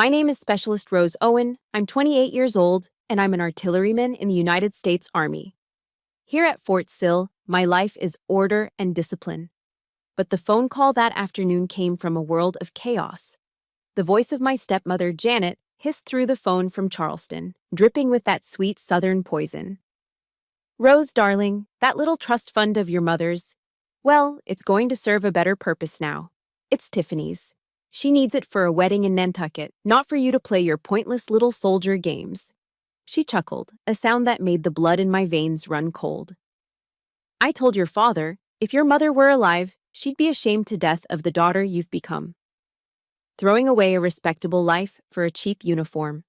My name is Specialist Rose Owen. I'm 28 years old, and I'm an artilleryman in the United States Army. Here at Fort Sill, my life is order and discipline. But the phone call that afternoon came from a world of chaos. The voice of my stepmother, Janet, hissed through the phone from Charleston, dripping with that sweet Southern poison. "Rose, darling, that little trust fund of your mother's, well, it's going to serve a better purpose now. It's Tiffany's. She needs it for a wedding in Nantucket, not for you to play your pointless little soldier games." She chuckled, a sound that made the blood in my veins run cold. "I told your father, if your mother were alive, she'd be ashamed to death of the daughter you've become. Throwing away a respectable life for a cheap uniform."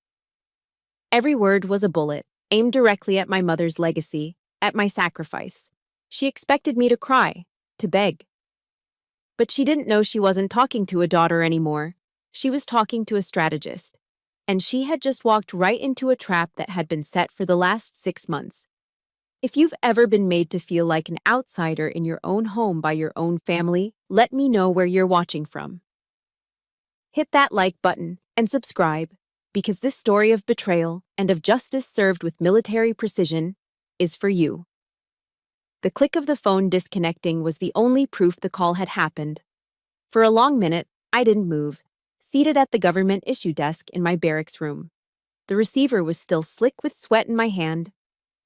Every word was a bullet, aimed directly at my mother's legacy, at my sacrifice. She expected me to cry, to beg. But she didn't know she wasn't talking to a daughter anymore. She was talking to a strategist. And she had just walked right into a trap that had been set for the last 6 months. If you've ever been made to feel like an outsider in your own home by your own family, let me know where you're watching from. Hit that like button and subscribe, because this story of betrayal and of justice served with military precision is for you. The click of the phone disconnecting was the only proof the call had happened. For a long minute, I didn't move, seated at the government issue desk in my barracks room. The receiver was still slick with sweat in my hand.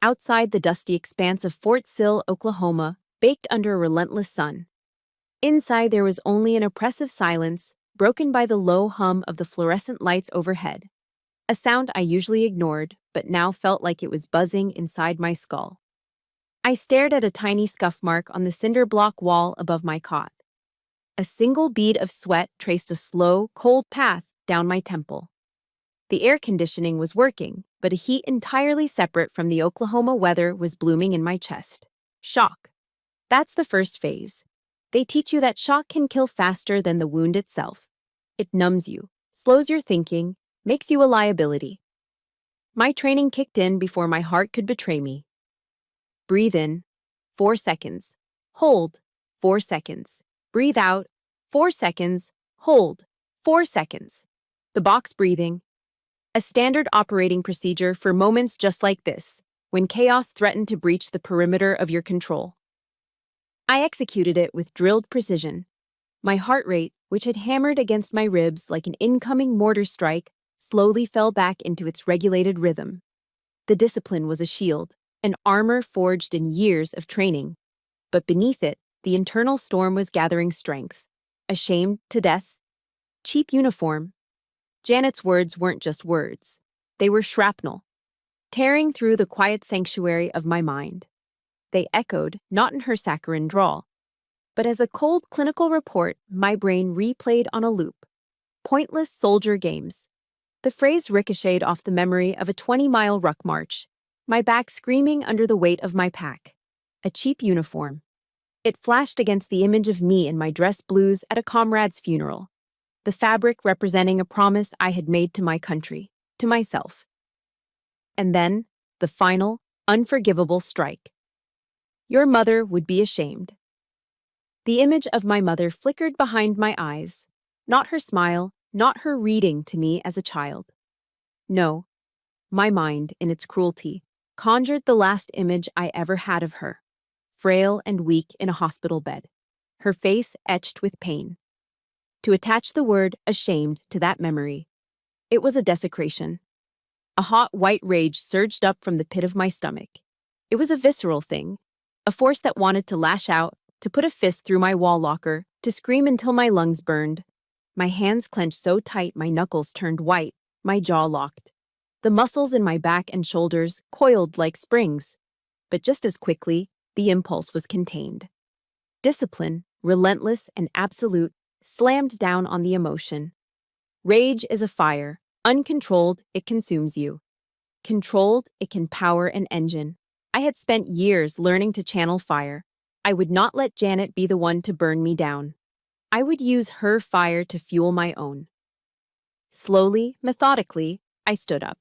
Outside the dusty expanse of Fort Sill, Oklahoma, baked under a relentless sun. Inside there was only an oppressive silence, broken by the low hum of the fluorescent lights overhead. A sound I usually ignored, but now felt like it was buzzing inside my skull. I stared at a tiny scuff mark on the cinder block wall above my cot. A single bead of sweat traced a slow, cold path down my temple. The air conditioning was working, but a heat entirely separate from the Oklahoma weather was blooming in my chest. Shock. That's the first phase. They teach you that shock can kill faster than the wound itself. It numbs you, slows your thinking, makes you a liability. My training kicked in before my heart could betray me. Breathe in, 4 seconds. Hold, 4 seconds. Breathe out, 4 seconds. Hold, 4 seconds. The box breathing. A standard operating procedure for moments just like this, when chaos threatened to breach the perimeter of your control. I executed it with drilled precision. My heart rate, which had hammered against my ribs like an incoming mortar strike, slowly fell back into its regulated rhythm. The discipline was a shield, an armor forged in years of training. But beneath it, the internal storm was gathering strength. Ashamed to death. Cheap uniform. Janet's words weren't just words. They were shrapnel, tearing through the quiet sanctuary of my mind. They echoed, not in her saccharine drawl, but as a cold clinical report my brain replayed on a loop. Pointless soldier games. The phrase ricocheted off the memory of a 20-mile ruck march, my back screaming under the weight of my pack. A cheap uniform. It flashed against the image of me in my dress blues at a comrade's funeral, the fabric representing a promise I had made to my country, to myself. And then, the final, unforgivable strike. Your mother would be ashamed. The image of my mother flickered behind my eyes, not her smile, not her reading to me as a child. No, my mind, in its cruelty, conjured the last image I ever had of her, frail and weak in a hospital bed, her face etched with pain. To attach the word ashamed to that memory, it was a desecration. A hot white rage surged up from the pit of my stomach. It was a visceral thing, a force that wanted to lash out, to put a fist through my wall locker, to scream until my lungs burned. My hands clenched so tight my knuckles turned white, my jaw locked. The muscles in my back and shoulders coiled like springs. But just as quickly, the impulse was contained. Discipline, relentless and absolute, slammed down on the emotion. Rage is a fire. Uncontrolled, it consumes you. Controlled, it can power an engine. I had spent years learning to channel fire. I would not let Janet be the one to burn me down. I would use her fire to fuel my own. Slowly, methodically, I stood up.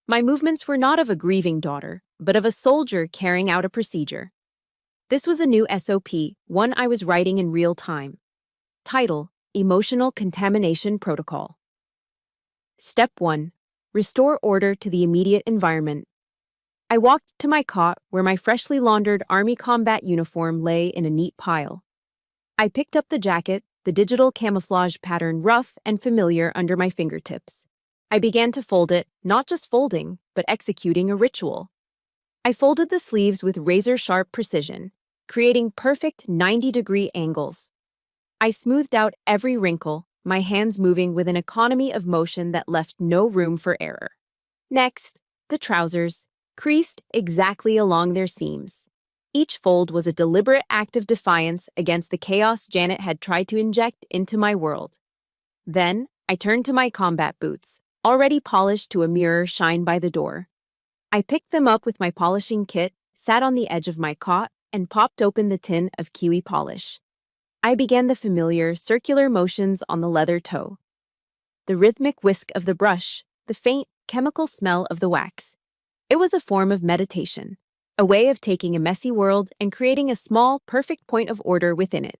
My movements were not of a grieving daughter, but of a soldier carrying out a procedure. This was a new SOP, one I was writing in real time. Title: Emotional Contamination Protocol. Step 1. Restore order to the immediate environment. I walked to my cot where my freshly laundered Army combat uniform lay in a neat pile. I picked up the jacket, the digital camouflage pattern rough and familiar under my fingertips. I began to fold it, not just folding, but executing a ritual. I folded the sleeves with razor-sharp precision, creating perfect 90-degree angles. I smoothed out every wrinkle, my hands moving with an economy of motion that left no room for error. Next, the trousers, creased exactly along their seams. Each fold was a deliberate act of defiance against the chaos Janet had tried to inject into my world. Then, I turned to my combat boots, already polished to a mirror shine by the door. I picked them up with my polishing kit, sat on the edge of my cot, and popped open the tin of kiwi polish. I began the familiar, circular motions on the leather toe. The rhythmic whisk of the brush, the faint, chemical smell of the wax. It was a form of meditation, a way of taking a messy world and creating a small, perfect point of order within it.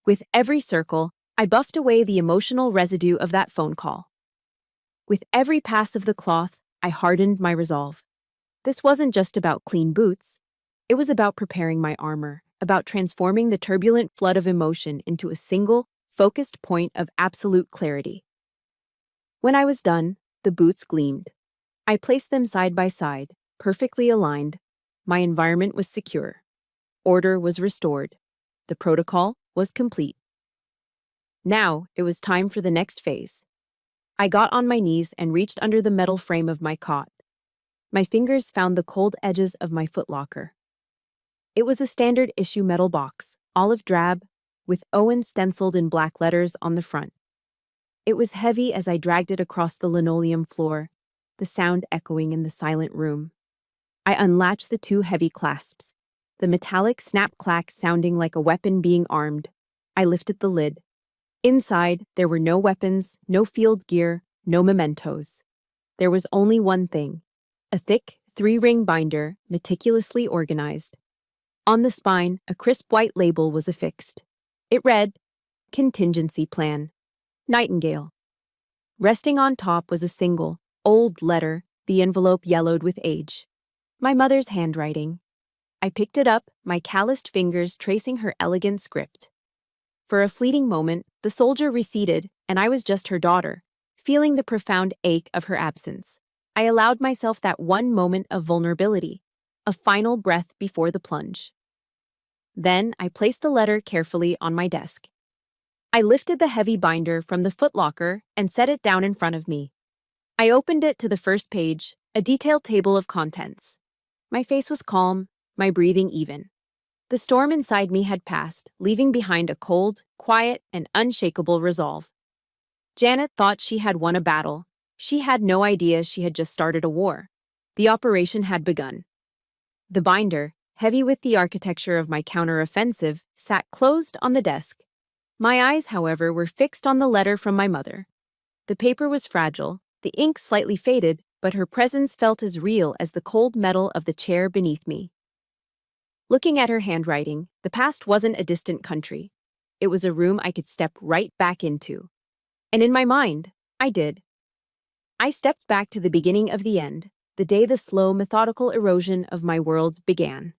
With every circle, I buffed away the emotional residue of that phone call. With every pass of the cloth, I hardened my resolve. This wasn't just about clean boots. It was about preparing my armor, about transforming the turbulent flood of emotion into a single, focused point of absolute clarity. When I was done, the boots gleamed. I placed them side by side, perfectly aligned. My environment was secure. Order was restored. The protocol was complete. Now, it was time for the next phase. I got on my knees and reached under the metal frame of my cot. My fingers found the cold edges of my footlocker. It was a standard issue metal box, olive drab, with Owen stenciled in black letters on the front. It was heavy as I dragged it across the linoleum floor, the sound echoing in the silent room. I unlatched the two heavy clasps, the metallic snap-clack sounding like a weapon being armed. I lifted the lid. Inside, there were no weapons, no field gear, no mementos. There was only one thing. A thick, 3-ring binder, meticulously organized. On the spine, a crisp white label was affixed. It read, Contingency Plan. Nightingale. Resting on top was a single, old letter, the envelope yellowed with age. My mother's handwriting. I picked it up, my calloused fingers tracing her elegant script. For a fleeting moment, the soldier receded, and I was just her daughter, feeling the profound ache of her absence. I allowed myself that one moment of vulnerability, a final breath before the plunge. Then I placed the letter carefully on my desk. I lifted the heavy binder from the footlocker and set it down in front of me. I opened it to the first page, a detailed table of contents. My face was calm, my breathing even. The storm inside me had passed, leaving behind a cold, quiet, and unshakable resolve. Janet thought she had won a battle. She had no idea she had just started a war. The operation had begun. The binder, heavy with the architecture of my counteroffensive, sat closed on the desk. My eyes, however, were fixed on the letter from my mother. The paper was fragile, the ink slightly faded, but her presence felt as real as the cold metal of the chair beneath me. Looking at her handwriting, the past wasn't a distant country. It was a room I could step right back into. And in my mind, I did. I stepped back to the beginning of the end, the day the slow, methodical erosion of my world began.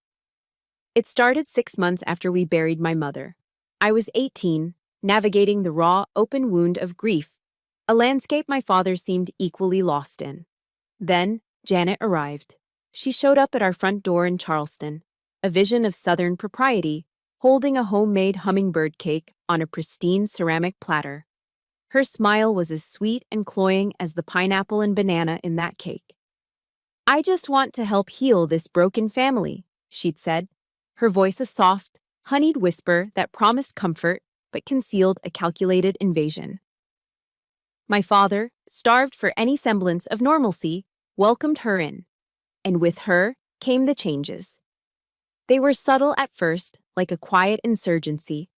It started 6 months after we buried my mother. I was 18, navigating the raw, open wound of grief, a landscape my father seemed equally lost in. Then, Janet arrived. She showed up at our front door in Charleston, a vision of Southern propriety, holding a homemade hummingbird cake on a pristine ceramic platter. Her smile was as sweet and cloying as the pineapple and banana in that cake. "I just want to help heal this broken family," she'd said, her voice a soft, honeyed whisper that promised comfort but concealed a calculated invasion. My father, starved for any semblance of normalcy, welcomed her in. And with her came the changes. They were subtle at first, like a quiet insurgency.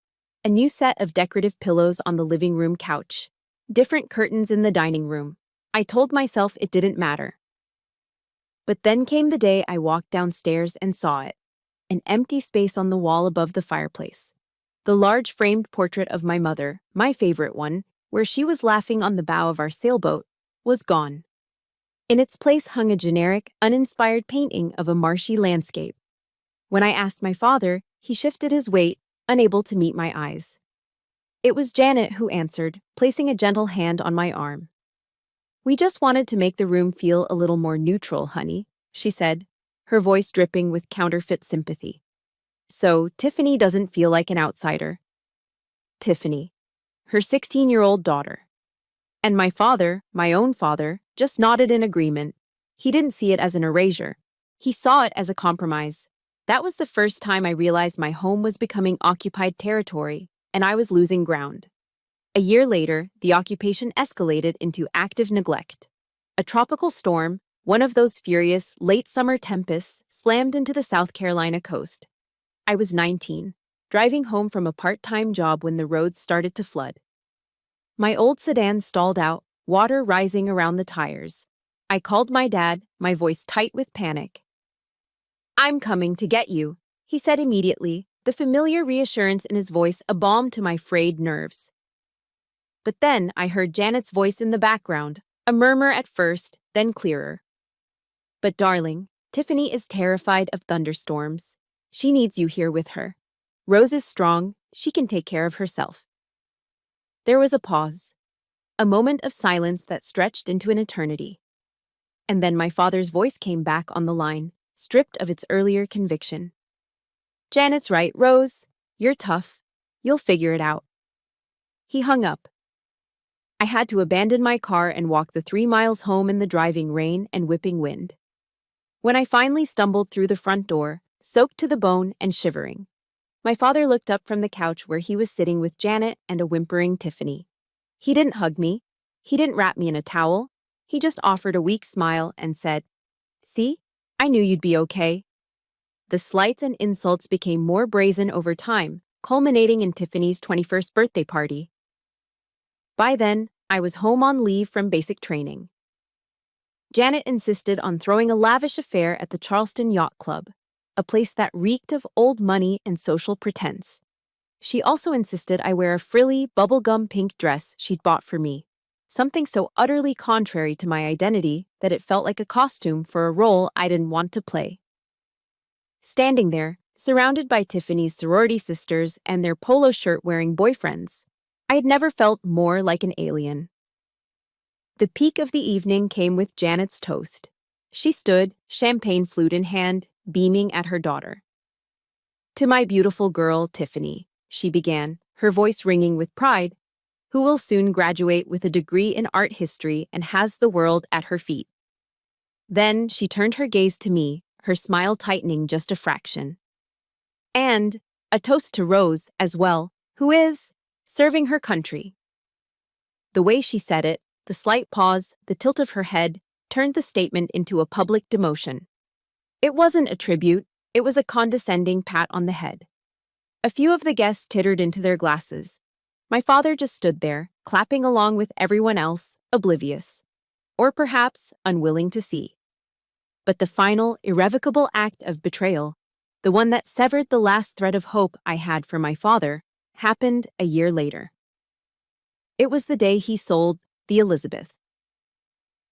A new set of decorative pillows on the living room couch. Different curtains in the dining room. I told myself it didn't matter. But then came the day I walked downstairs and saw it. An empty space on the wall above the fireplace. The large framed portrait of my mother, my favorite one, where she was laughing on the bow of our sailboat, was gone. In its place hung a generic, uninspired painting of a marshy landscape. When I asked my father, he shifted his weight, unable to meet my eyes. It was Janet who answered, placing a gentle hand on my arm. "We just wanted to make the room feel a little more neutral, honey," she said, her voice dripping with counterfeit sympathy. "So Tiffany doesn't feel like an outsider." Tiffany, her 16-year-old daughter. And my father, my own father, just nodded in agreement. He didn't see it as an erasure. He saw it as a compromise. That was the first time I realized my home was becoming occupied territory, and I was losing ground. A year later, the occupation escalated into active neglect. A tropical storm, one of those furious, late-summer tempests, slammed into the South Carolina coast. I was 19, driving home from a part-time job when the roads started to flood. My old sedan stalled out, water rising around the tires. I called my dad, my voice tight with panic. "I'm coming to get you," he said immediately, the familiar reassurance in his voice a balm to my frayed nerves. But then I heard Janet's voice in the background, a murmur at first, then clearer. "But darling, Tiffany is terrified of thunderstorms. She needs you here with her. Rose is strong, she can take care of herself." There was a pause, a moment of silence that stretched into an eternity. And then my father's voice came back on the line, stripped of its earlier conviction. "Janet's right, Rose. You're tough. You'll figure it out." He hung up. I had to abandon my car and walk the 3 miles home in the driving rain and whipping wind. When I finally stumbled through the front door, soaked to the bone and shivering, my father looked up from the couch where he was sitting with Janet and a whimpering Tiffany. He didn't hug me. He didn't wrap me in a towel. He just offered a weak smile and said, "See? I knew you'd be okay." The slights and insults became more brazen over time, culminating in Tiffany's 21st birthday party. By then, I was home on leave from basic training. Janet insisted on throwing a lavish affair at the Charleston Yacht Club, a place that reeked of old money and social pretense. She also insisted I wear a frilly, bubblegum pink dress she'd bought for me, something so utterly contrary to my identity that it felt like a costume for a role I didn't want to play. Standing there, surrounded by Tiffany's sorority sisters and their polo shirt-wearing boyfriends, I had never felt more like an alien. The peak of the evening came with Janet's toast. She stood, champagne flute in hand, beaming at her daughter. "To my beautiful girl, Tiffany," she began, her voice ringing with pride, "who will soon graduate with a degree in art history and has the world at her feet." Then she turned her gaze to me, her smile tightening just a fraction. "And a toast to Rose, as well, who is serving her country." The way she said it, the slight pause, the tilt of her head, turned the statement into a public demotion. It wasn't a tribute, it was a condescending pat on the head. A few of the guests tittered into their glasses. My father just stood there, clapping along with everyone else, oblivious. Or perhaps unwilling to see. But the final, irrevocable act of betrayal, the one that severed the last thread of hope I had for my father, happened a year later. It was the day he sold the Elizabeth.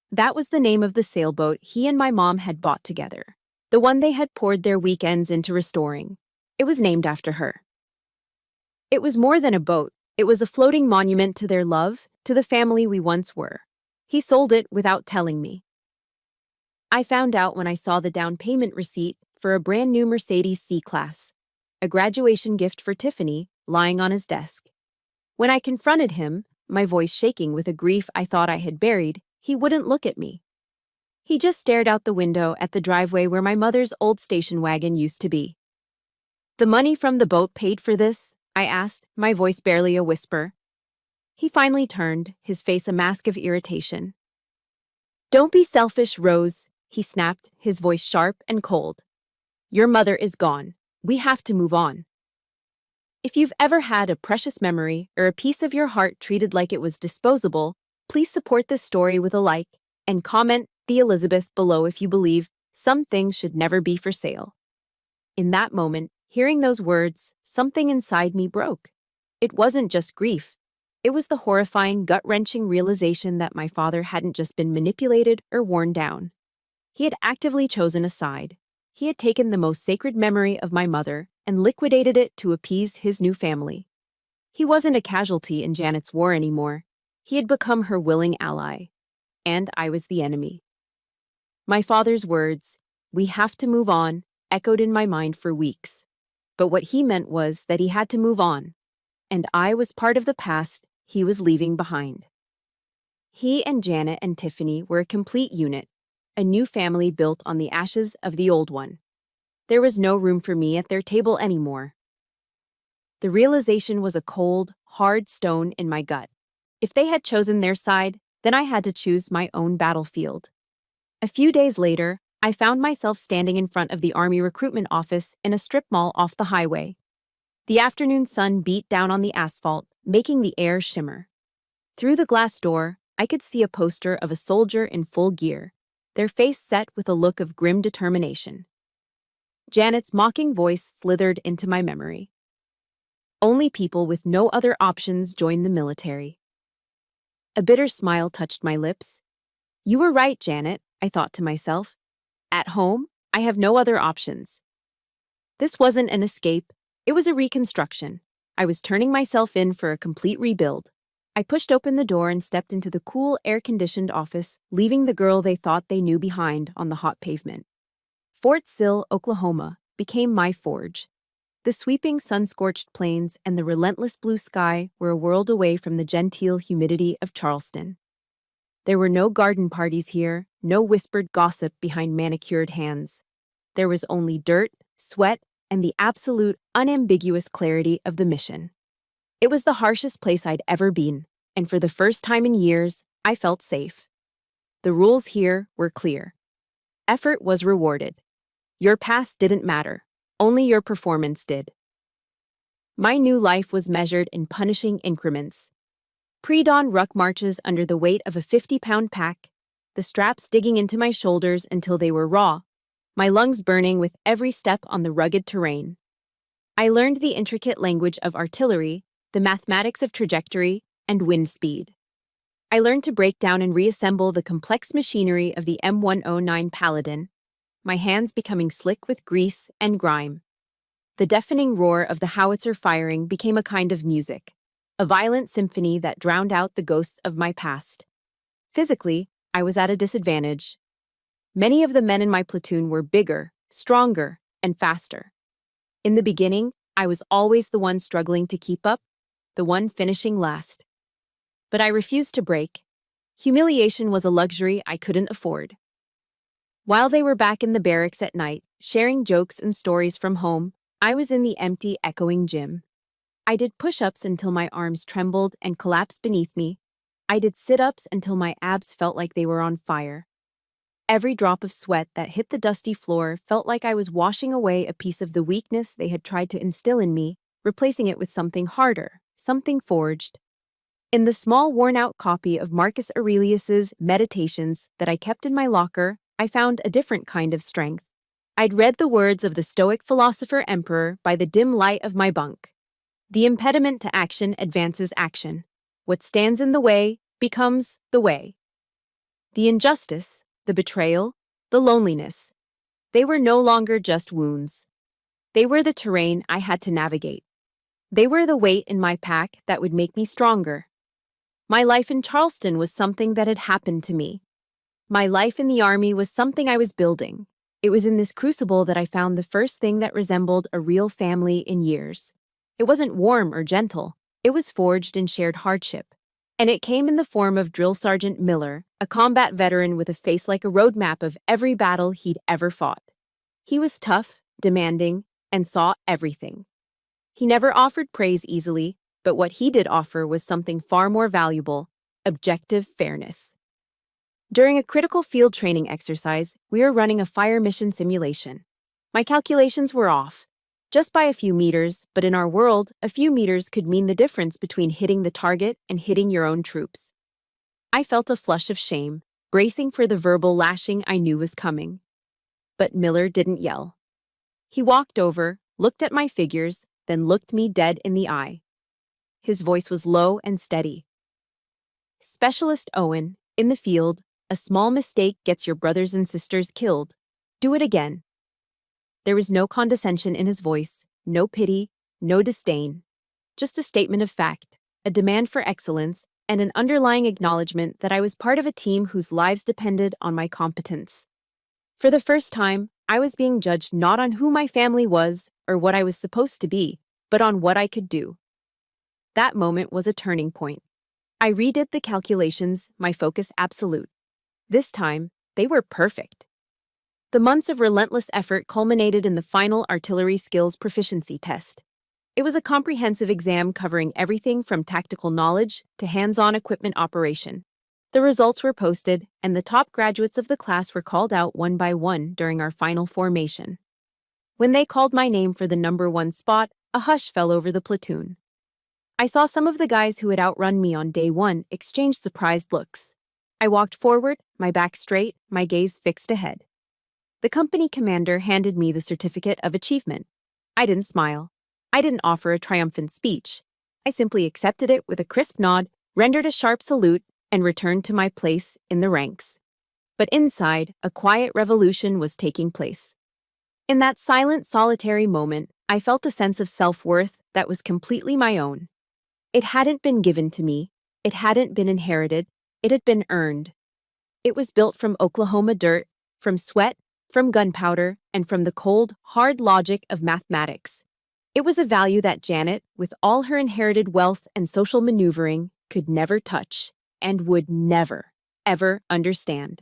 That was the name of the sailboat he and my mom had bought together, the one they had poured their weekends into restoring. It was named after her. It was more than a boat, it was a floating monument to their love, to the family we once were. He sold it without telling me. I found out when I saw the down payment receipt for a brand new Mercedes C-Class, a graduation gift for Tiffany, lying on his desk. When I confronted him, my voice shaking with a grief I thought I had buried, he wouldn't look at me. He just stared out the window at the driveway where my mother's old station wagon used to be. "The money from the boat paid for this?" I asked, my voice barely a whisper. He finally turned, his face a mask of irritation. "Don't be selfish, Rose," he snapped, his voice sharp and cold. "Your mother is gone. We have to move on." If you've ever had a precious memory or a piece of your heart treated like it was disposable, please support this story with a like and comment "The Elizabeth" below if you believe some things should never be for sale. In that moment, hearing those words, something inside me broke. It wasn't just grief. It was the horrifying, gut-wrenching realization that my father hadn't just been manipulated or worn down. He had actively chosen a side. He had taken the most sacred memory of my mother and liquidated it to appease his new family. He wasn't a casualty in Janet's war anymore. He had become her willing ally. And I was the enemy. My father's words, "We have to move on," echoed in my mind for weeks. But what he meant was that he had to move on, and I was part of the past he was leaving behind. He and Janet and Tiffany were a complete unit, a new family built on the ashes of the old one. There was no room for me at their table anymore. The realization was a cold, hard stone in my gut. If they had chosen their side, then I had to choose my own battlefield. A few days later, I found myself standing in front of the Army recruitment office in a strip mall off the highway. The afternoon sun beat down on the asphalt, making the air shimmer. Through the glass door, I could see a poster of a soldier in full gear, their face set with a look of grim determination. Janet's mocking voice slithered into my memory. "Only people with no other options join the military." A bitter smile touched my lips. "You were right, Janet," I thought to myself. "At home, I have no other options." This wasn't an escape, it was a reconstruction. I was turning myself in for a complete rebuild. I pushed open the door and stepped into the cool, air-conditioned office, leaving the girl they thought they knew behind on the hot pavement. Fort Sill, Oklahoma, became my forge. The sweeping sun-scorched plains and the relentless blue sky were a world away from the genteel humidity of Charleston. There were no garden parties here, no whispered gossip behind manicured hands. There was only dirt, sweat, and the absolute, unambiguous clarity of the mission. It was the harshest place I'd ever been, and for the first time in years, I felt safe. The rules here were clear. Effort was rewarded. Your past didn't matter, only your performance did. My new life was measured in punishing increments. Pre-dawn ruck marches under the weight of a 50-pound pack, the straps digging into my shoulders until they were raw, my lungs burning with every step on the rugged terrain. I learned the intricate language of artillery, the mathematics of trajectory, and wind speed. I learned to break down and reassemble the complex machinery of the M109 Paladin, my hands becoming slick with grease and grime. The deafening roar of the howitzer firing became a kind of music, a violent symphony that drowned out the ghosts of my past. Physically, I was at a disadvantage. Many of the men in my platoon were bigger, stronger, and faster. In the beginning, I was always the one struggling to keep up, the one finishing last. But I refused to break. Humiliation was a luxury I couldn't afford. While they were back in the barracks at night, sharing jokes and stories from home, I was in the empty, echoing gym. I did push-ups until my arms trembled and collapsed beneath me. I did sit-ups until my abs felt like they were on fire. Every drop of sweat that hit the dusty floor felt like I was washing away a piece of the weakness they had tried to instill in me, replacing it with something harder, something forged. In the small worn-out copy of Marcus Aurelius's Meditations that I kept in my locker, I found a different kind of strength. I'd read the words of the Stoic philosopher emperor by the dim light of my bunk. The impediment to action advances action. What stands in the way becomes the way. The injustice, the betrayal, the loneliness. They were no longer just wounds. They were the terrain I had to navigate. They were the weight in my pack that would make me stronger. My life in Charleston was something that had happened to me. My life in the Army was something I was building. It was in this crucible that I found the first thing that resembled a real family in years. It wasn't warm or gentle. It was forged in shared hardship. And it came in the form of Drill Sergeant Miller, a combat veteran with a face like a roadmap of every battle he'd ever fought. He was tough, demanding, and saw everything. He never offered praise easily, but what he did offer was something far more valuable: objective fairness. During a critical field training exercise, we were running a fire mission simulation. My calculations were off, just by a few meters, but in our world, a few meters could mean the difference between hitting the target and hitting your own troops. I felt a flush of shame, bracing for the verbal lashing I knew was coming. But Miller didn't yell. He walked over, looked at my figures, then looked me dead in the eye. His voice was low and steady. Specialist Owen, in the field, a small mistake gets your brothers and sisters killed. Do it again. There was no condescension in his voice, no pity, no disdain. Just a statement of fact, a demand for excellence, and an underlying acknowledgement that I was part of a team whose lives depended on my competence. For the first time, I was being judged not on who my family was or what I was supposed to be, but on what I could do. That moment was a turning point. I redid the calculations, my focus absolute. This time, they were perfect. The months of relentless effort culminated in the final artillery skills proficiency test. It was a comprehensive exam covering everything from tactical knowledge to hands-on equipment operation. The results were posted, and the top graduates of the class were called out one by one during our final formation. When they called my name for the number 1 spot, a hush fell over the platoon. I saw some of the guys who had outrun me on day 1 exchange surprised looks. I walked forward, my back straight, my gaze fixed ahead. The company commander handed me the certificate of achievement. I didn't smile. I didn't offer a triumphant speech. I simply accepted it with a crisp nod, rendered a sharp salute, and returned to my place in the ranks. But inside, a quiet revolution was taking place. In that silent, solitary moment, I felt a sense of self-worth that was completely my own. It hadn't been given to me, it hadn't been inherited, it had been earned. It was built from Oklahoma dirt, from sweat, from gunpowder, and from the cold, hard logic of mathematics. It was a value that Janet, with all her inherited wealth and social maneuvering, could never touch and would never, ever understand.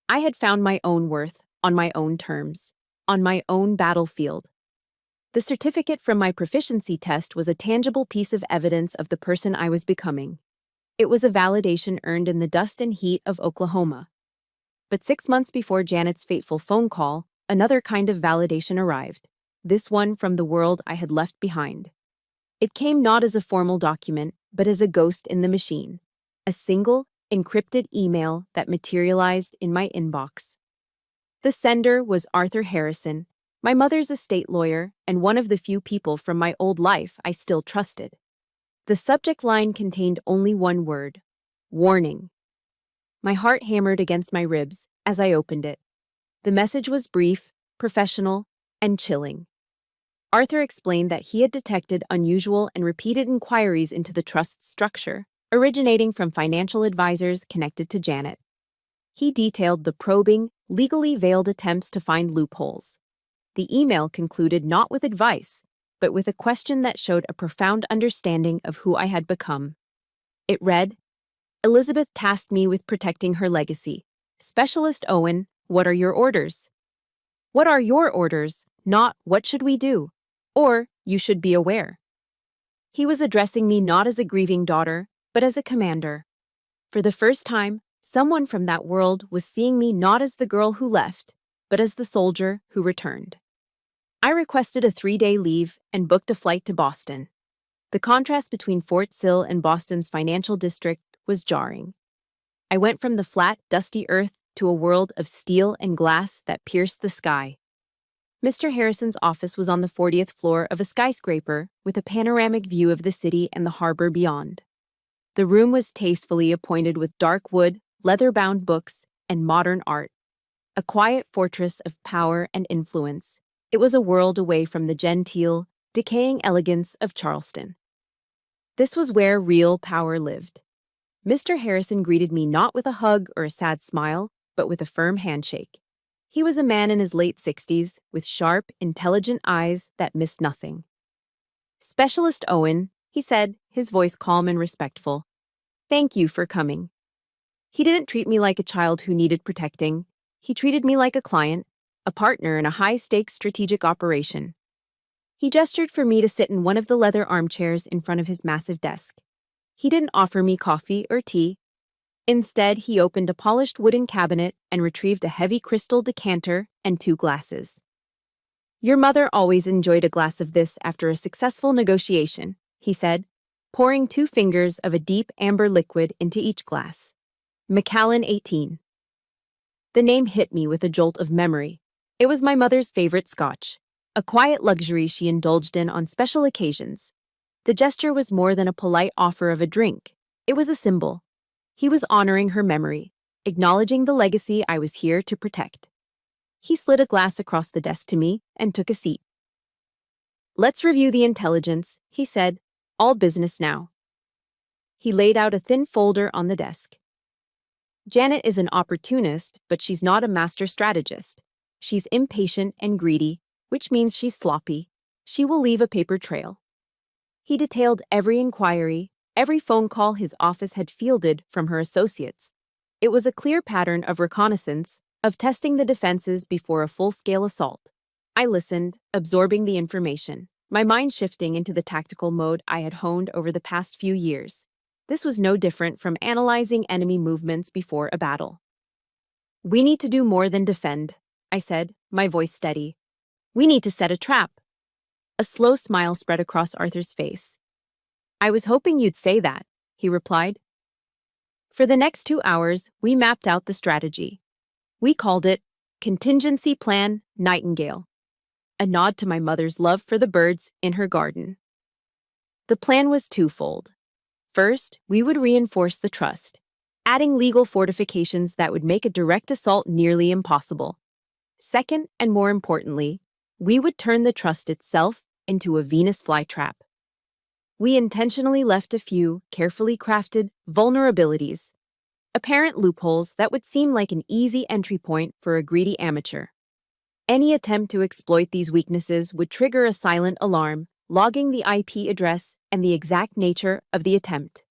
I had found my own worth on my own terms, on my own battlefield. The certificate from my proficiency test was a tangible piece of evidence of the person I was becoming. It was a validation earned in the dust and heat of Oklahoma. But 6 months before Janet's fateful phone call, another kind of validation arrived, this one from the world I had left behind. It came not as a formal document, but as a ghost in the machine, a single, encrypted email that materialized in my inbox. The sender was Arthur Harrison, my mother's estate lawyer and one of the few people from my old life I still trusted. The subject line contained only one word: warning. My heart hammered against my ribs as I opened it. The message was brief, professional, and chilling. Arthur explained that he had detected unusual and repeated inquiries into the trust's structure, originating from financial advisors connected to Janet. He detailed the probing, legally veiled attempts to find loopholes. The email concluded not with advice, but with a question that showed a profound understanding of who I had become. It read, Elizabeth tasked me with protecting her legacy. Specialist Owen, what are your orders? What are your orders, not what should we do? Or, you should be aware. He was addressing me not as a grieving daughter, but as a commander. For the first time, someone from that world was seeing me not as the girl who left, but as the soldier who returned. I requested a 3-day leave and booked a flight to Boston. The contrast between Fort Sill and Boston's financial district was jarring. I went from the flat, dusty earth to a world of steel and glass that pierced the sky. Mr. Harrison's office was on the 40th floor of a skyscraper with a panoramic view of the city and the harbor beyond. The room was tastefully appointed with dark wood, leather-bound books, and modern art. A quiet fortress of power and influence, it was a world away from the genteel, decaying elegance of Charleston. This was where real power lived. Mr. Harrison greeted me not with a hug or a sad smile, but with a firm handshake. He was a man in his late 60s, with sharp, intelligent eyes that missed nothing. Specialist Owen, he said, his voice calm and respectful. Thank you for coming. He didn't treat me like a child who needed protecting. He treated me like a client, a partner in a high-stakes strategic operation. He gestured for me to sit in one of the leather armchairs in front of his massive desk. He didn't offer me coffee or tea. Instead, he opened a polished wooden cabinet and retrieved a heavy crystal decanter and 2 glasses. Your mother always enjoyed a glass of this after a successful negotiation, he said, pouring 2 fingers of a deep amber liquid into each glass. Macallan 18. The name hit me with a jolt of memory. It was my mother's favorite scotch, a quiet luxury she indulged in on special occasions. The gesture was more than a polite offer of a drink. It was a symbol. He was honoring her memory, acknowledging the legacy I was here to protect. He slid a glass across the desk to me and took a seat. "Let's review the intelligence," he said. "All business now." He laid out a thin folder on the desk. "Janet is an opportunist, but she's not a master strategist. She's impatient and greedy, which means she's sloppy. She will leave a paper trail." He detailed every inquiry, every phone call his office had fielded from her associates. It was a clear pattern of reconnaissance, of testing the defenses before a full-scale assault. I listened, absorbing the information, my mind shifting into the tactical mode I had honed over the past few years. This was no different from analyzing enemy movements before a battle. "We need to do more than defend," I said, my voice steady. "We need to set a trap." A slow smile spread across Arthur's face. "I was hoping you'd say that," he replied. For the next 2 hours, we mapped out the strategy. We called it Contingency Plan Nightingale, a nod to my mother's love for the birds in her garden. The plan was twofold. First, we would reinforce the trust, adding legal fortifications that would make a direct assault nearly impossible. Second, and more importantly, we would turn the trust itself into a Venus flytrap. We intentionally left a few, carefully crafted, vulnerabilities, apparent loopholes that would seem like an easy entry point for a greedy amateur. Any attempt to exploit these weaknesses would trigger a silent alarm, logging the IP address and the exact nature of the attempt.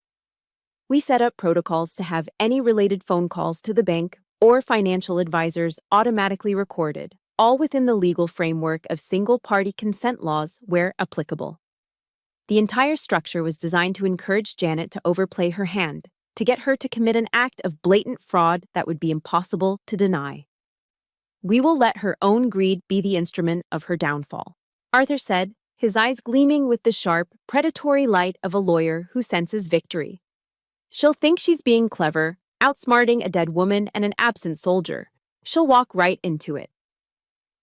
We set up protocols to have any related phone calls to the bank or financial advisors automatically recorded, all within the legal framework of single-party consent laws where applicable. The entire structure was designed to encourage Janet to overplay her hand, to get her to commit an act of blatant fraud that would be impossible to deny. "We will let her own greed be the instrument of her downfall," Arthur said, his eyes gleaming with the sharp, predatory light of a lawyer who senses victory. "She'll think she's being clever, outsmarting a dead woman and an absent soldier. She'll walk right into it."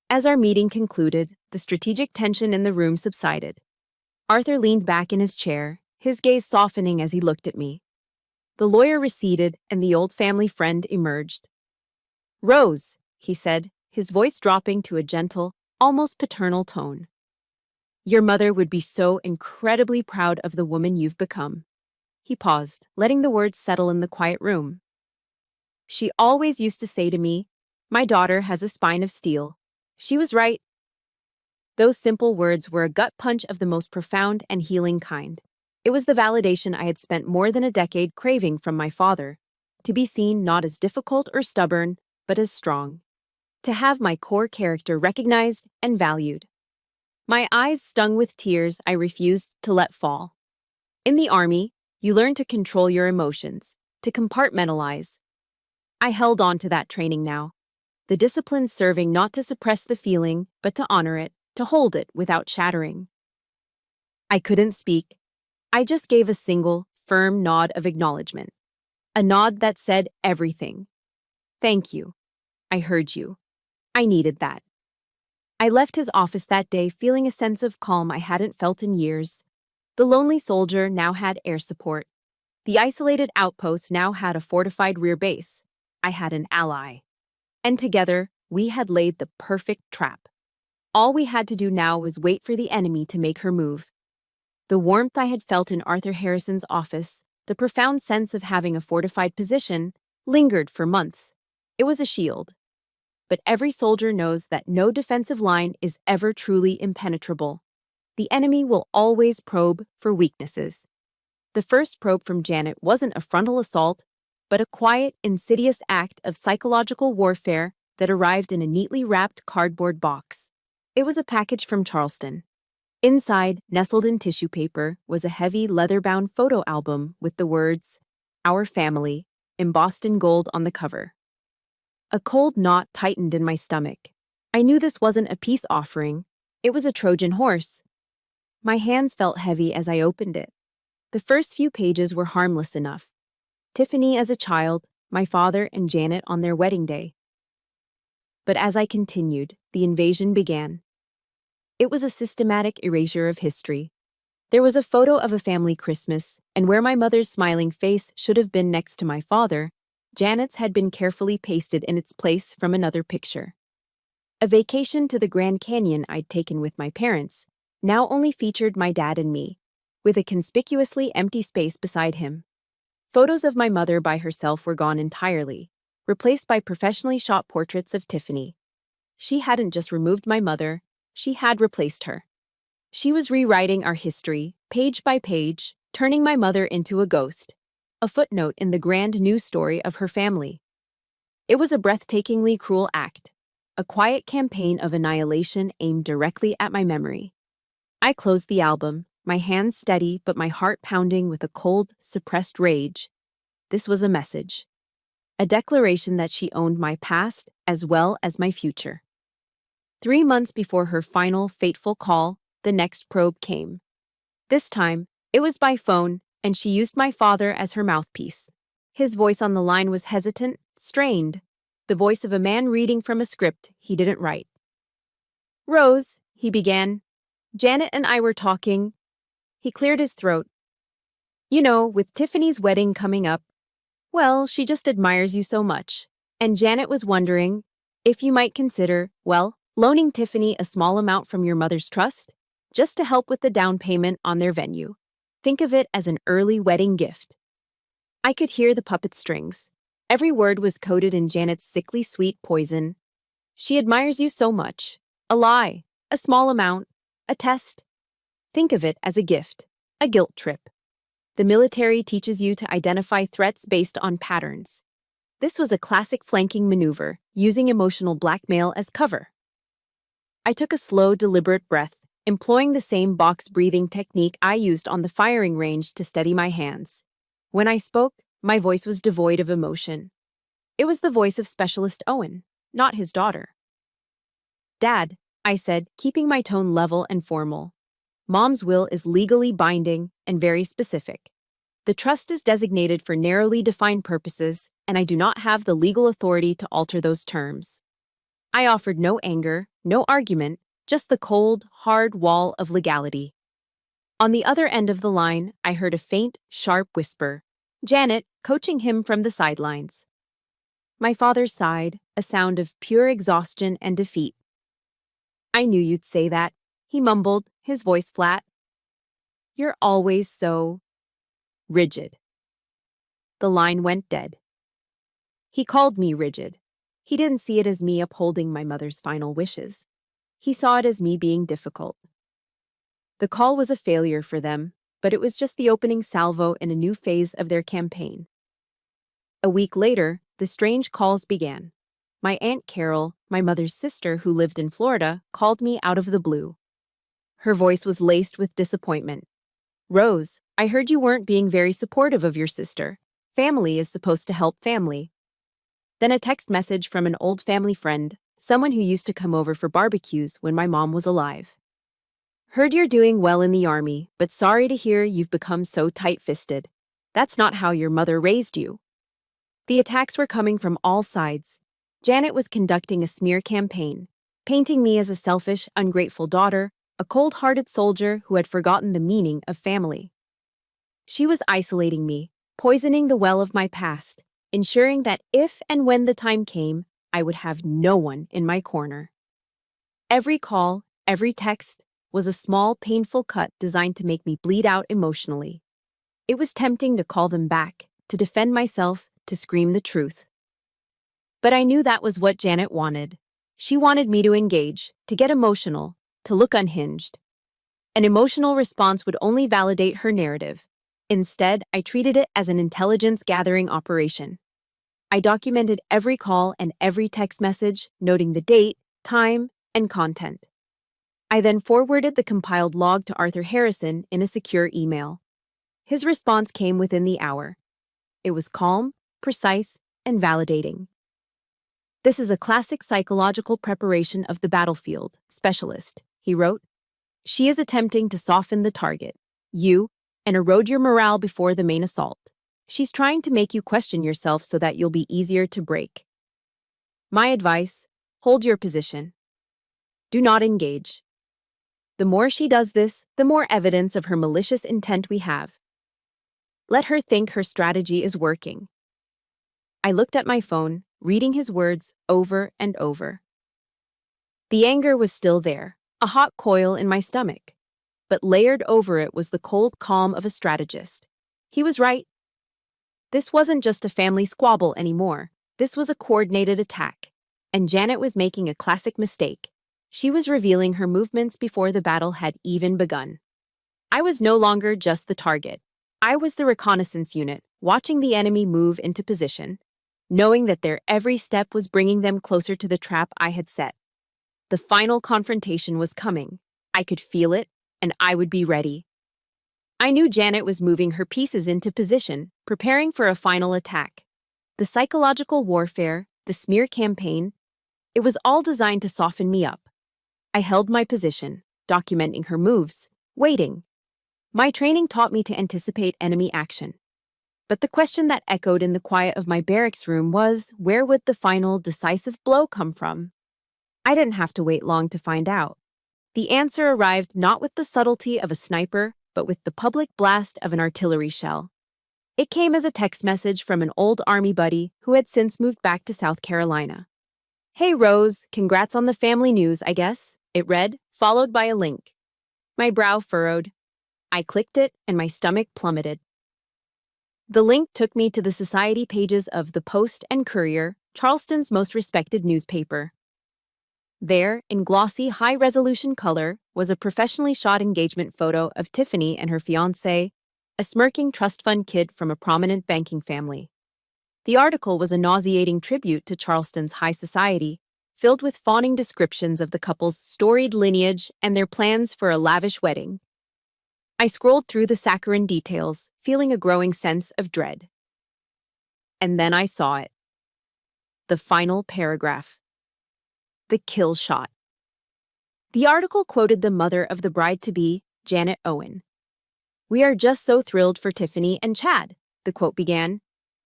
As our meeting concluded, the strategic tension in the room subsided. Arthur leaned back in his chair, his gaze softening as he looked at me. The lawyer receded, and the old family friend emerged. "Rose," he said, his voice dropping to a gentle, almost paternal tone. "Your mother would be so incredibly proud of the woman you've become." He paused, letting the words settle in the quiet room. "She always used to say to me, 'My daughter has a spine of steel.' She was right." Those simple words were a gut punch of the most profound and healing kind. It was the validation I had spent more than a decade craving from my father, to be seen not as difficult or stubborn, but as strong. To have my core character recognized and valued. My eyes stung with tears I refused to let fall. In the Army, you learn to control your emotions, to compartmentalize. I held on to that training now. The discipline serving not to suppress the feeling, but to honor it, to hold it without shattering. I couldn't speak. I just gave a single, firm nod of acknowledgement. A nod that said everything. "Thank you. I heard you. I needed that." I left his office that day feeling a sense of calm I hadn't felt in years. The lonely soldier now had air support. The isolated outpost now had a fortified rear base. I had an ally. And together, we had laid the perfect trap. All we had to do now was wait for the enemy to make her move. The warmth I had felt in Arthur Harrison's office, the profound sense of having a fortified position, lingered for months. It was a shield. But every soldier knows that no defensive line is ever truly impenetrable. The enemy will always probe for weaknesses. The first probe from Janet wasn't a frontal assault, but a quiet, insidious act of psychological warfare that arrived in a neatly wrapped cardboard box. It was a package from Charleston. Inside, nestled in tissue paper, was a heavy leather-bound photo album with the words, "Our Family," embossed in gold on the cover. A cold knot tightened in my stomach. I knew this wasn't a peace offering. It was a Trojan horse. My hands felt heavy as I opened it. The first few pages were harmless enough. Tiffany as a child, my father and Janet on their wedding day. But as I continued, the invasion began. It was a systematic erasure of history. There was a photo of a family Christmas, and where my mother's smiling face should have been next to my father, Janet's had been carefully pasted in its place from another picture. A vacation to the Grand Canyon I'd taken with my parents now only featured my dad and me, with a conspicuously empty space beside him. Photos of my mother by herself were gone entirely, replaced by professionally shot portraits of Tiffany. She hadn't just removed my mother, she had replaced her. She was rewriting our history, page by page, turning my mother into a ghost, a footnote in the grand news story of her family. It was a breathtakingly cruel act, a quiet campaign of annihilation aimed directly at my memory. I closed the album, my hands steady but my heart pounding with a cold, suppressed rage. This was a message. A declaration that she owned my past as well as my future. 3 months before her final, fateful call, the next probe came. This time, it was by phone, and she used my father as her mouthpiece. His voice on the line was hesitant, strained, the voice of a man reading from a script he didn't write. "Rose," he began. "Janet and I were talking." He cleared his throat. "You know, with Tiffany's wedding coming up, well, she just admires you so much. And Janet was wondering if you might consider, well, loaning Tiffany a small amount from your mother's trust, just to help with the down payment on their venue. Think of it as an early wedding gift." I could hear the puppet strings. Every word was coated in Janet's sickly sweet poison. She admires you so much. A lie, a small amount, a test. Think of it as a gift, a guilt trip. The military teaches you to identify threats based on patterns. This was a classic flanking maneuver, using emotional blackmail as cover. I took a slow, deliberate breath, employing the same box-breathing technique I used on the firing range to steady my hands. When I spoke, my voice was devoid of emotion. It was the voice of Specialist Owen, not his daughter. "Dad," I said, keeping my tone level and formal. "Mom's will is legally binding and very specific. The trust is designated for narrowly defined purposes, and I do not have the legal authority to alter those terms." I offered no anger, no argument, just the cold, hard wall of legality. On the other end of the line, I heard a faint, sharp whisper, Janet coaching him from the sidelines. My father sighed, a sound of pure exhaustion and defeat. "I knew you'd say that," he mumbled, his voice flat. "You're always so rigid." The line went dead. He called me rigid. He didn't see it as me upholding my mother's final wishes. He saw it as me being difficult. The call was a failure for them, but it was just the opening salvo in a new phase of their campaign. A week later, the strange calls began. My Aunt Carol, my mother's sister who lived in Florida, called me out of the blue. Her voice was laced with disappointment. "Rose, I heard you weren't being very supportive of your sister. Family is supposed to help family." Then a text message from an old family friend, someone who used to come over for barbecues when my mom was alive. "Heard you're doing well in the Army, but sorry to hear you've become so tight-fisted. That's not how your mother raised you." The attacks were coming from all sides. Janet was conducting a smear campaign, painting me as a selfish, ungrateful daughter, a cold-hearted soldier who had forgotten the meaning of family. She was isolating me, poisoning the well of my past, ensuring that if and when the time came, I would have no one in my corner. Every call, every text, was a small, painful cut designed to make me bleed out emotionally. It was tempting to call them back, to defend myself, to scream the truth. But I knew that was what Janet wanted. She wanted me to engage, to get emotional, to look unhinged. An emotional response would only validate her narrative. Instead, I treated it as an intelligence-gathering operation. I documented every call and every text message, noting the date, time, and content. I then forwarded the compiled log to Arthur Harrison in a secure email. His response came within the hour. It was calm, precise, and validating. "This is a classic psychological preparation of the battlefield, Specialist," he wrote. "She is attempting to soften the target, you, and erode your morale before the main assault. She's trying to make you question yourself so that you'll be easier to break. My advice, hold your position. Do not engage. The more she does this, the more evidence of her malicious intent we have. Let her think her strategy is working. I looked at my phone, reading his words over and over. The anger was still there, a hot coil in my stomach. But layered over it was the cold calm of a strategist. He was right. This wasn't just a family squabble anymore. This was a coordinated attack. And Janet was making a classic mistake. She was revealing her movements before the battle had even begun. I was no longer just the target. I was the reconnaissance unit, watching the enemy move into position, knowing that their every step was bringing them closer to the trap I had set. The final confrontation was coming. I could feel it, and I would be ready. I knew Janet was moving her pieces into position, preparing for a final attack. The psychological warfare, the smear campaign, it was all designed to soften me up. I held my position, documenting her moves, waiting. My training taught me to anticipate enemy action. But the question that echoed in the quiet of my barracks room was, where would the final, decisive blow come from? I didn't have to wait long to find out. The answer arrived not with the subtlety of a sniper, but with the public blast of an artillery shell. It came as a text message from an old army buddy who had since moved back to South Carolina. "Hey Rose, congrats on the family news, I guess," it read, followed by a link. My brow furrowed. I clicked it, and my stomach plummeted. The link took me to the society pages of the Post and Courier, Charleston's most respected newspaper. There, in glossy, high-resolution color, was a professionally shot engagement photo of Tiffany and her fiancé, a smirking trust fund kid from a prominent banking family. The article was a nauseating tribute to Charleston's high society, filled with fawning descriptions of the couple's storied lineage and their plans for a lavish wedding. I scrolled through the saccharine details, feeling a growing sense of dread. And then I saw it. The final paragraph. The kill shot. The article quoted the mother of the bride-to-be, Janet Owen. "We are just so thrilled for Tiffany and Chad," the quote began,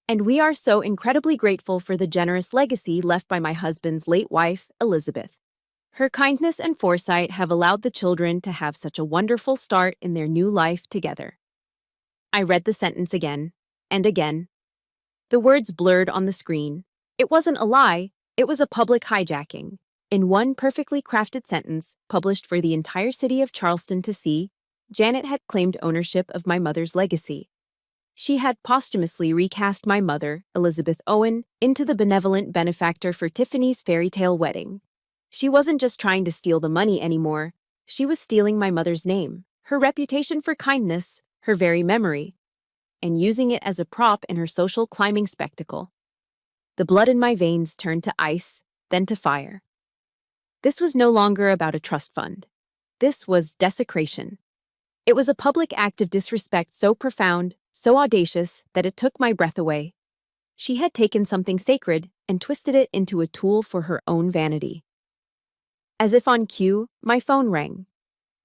"and we are so incredibly grateful for the generous legacy left by my husband's late wife, Elizabeth. Her kindness and foresight have allowed the children to have such a wonderful start in their new life together." I read the sentence again, and again. The words blurred on the screen. It wasn't a lie, it was a public hijacking. In one perfectly crafted sentence, published for the entire city of Charleston to see, Janet had claimed ownership of my mother's legacy. She had posthumously recast my mother, Elizabeth Owen, into the benevolent benefactor for Tiffany's fairy tale wedding. She wasn't just trying to steal the money anymore. She was stealing my mother's name, her reputation for kindness, her very memory, and using it as a prop in her social climbing spectacle. The blood in my veins turned to ice, then to fire. This was no longer about a trust fund. This was desecration. It was a public act of disrespect so profound, so audacious, that it took my breath away. She had taken something sacred and twisted it into a tool for her own vanity. As if on cue, my phone rang.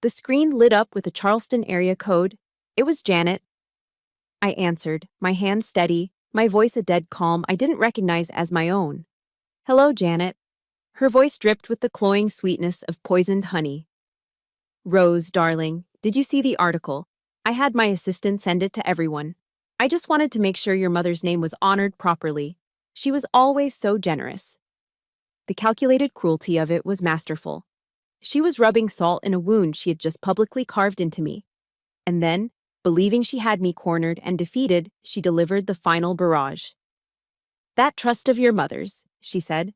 The screen lit up with a Charleston area code. It was Janet. I answered, my hand steady, my voice a dead calm I didn't recognize as my own. "Hello, Janet." Her voice dripped with the cloying sweetness of poisoned honey. "Rose, darling, did you see the article? I had my assistant send it to everyone. I just wanted to make sure your mother's name was honored properly. She was always so generous." The calculated cruelty of it was masterful. She was rubbing salt in a wound she had just publicly carved into me. And then, believing she had me cornered and defeated, she delivered the final barrage. "That trust of your mother's," she said,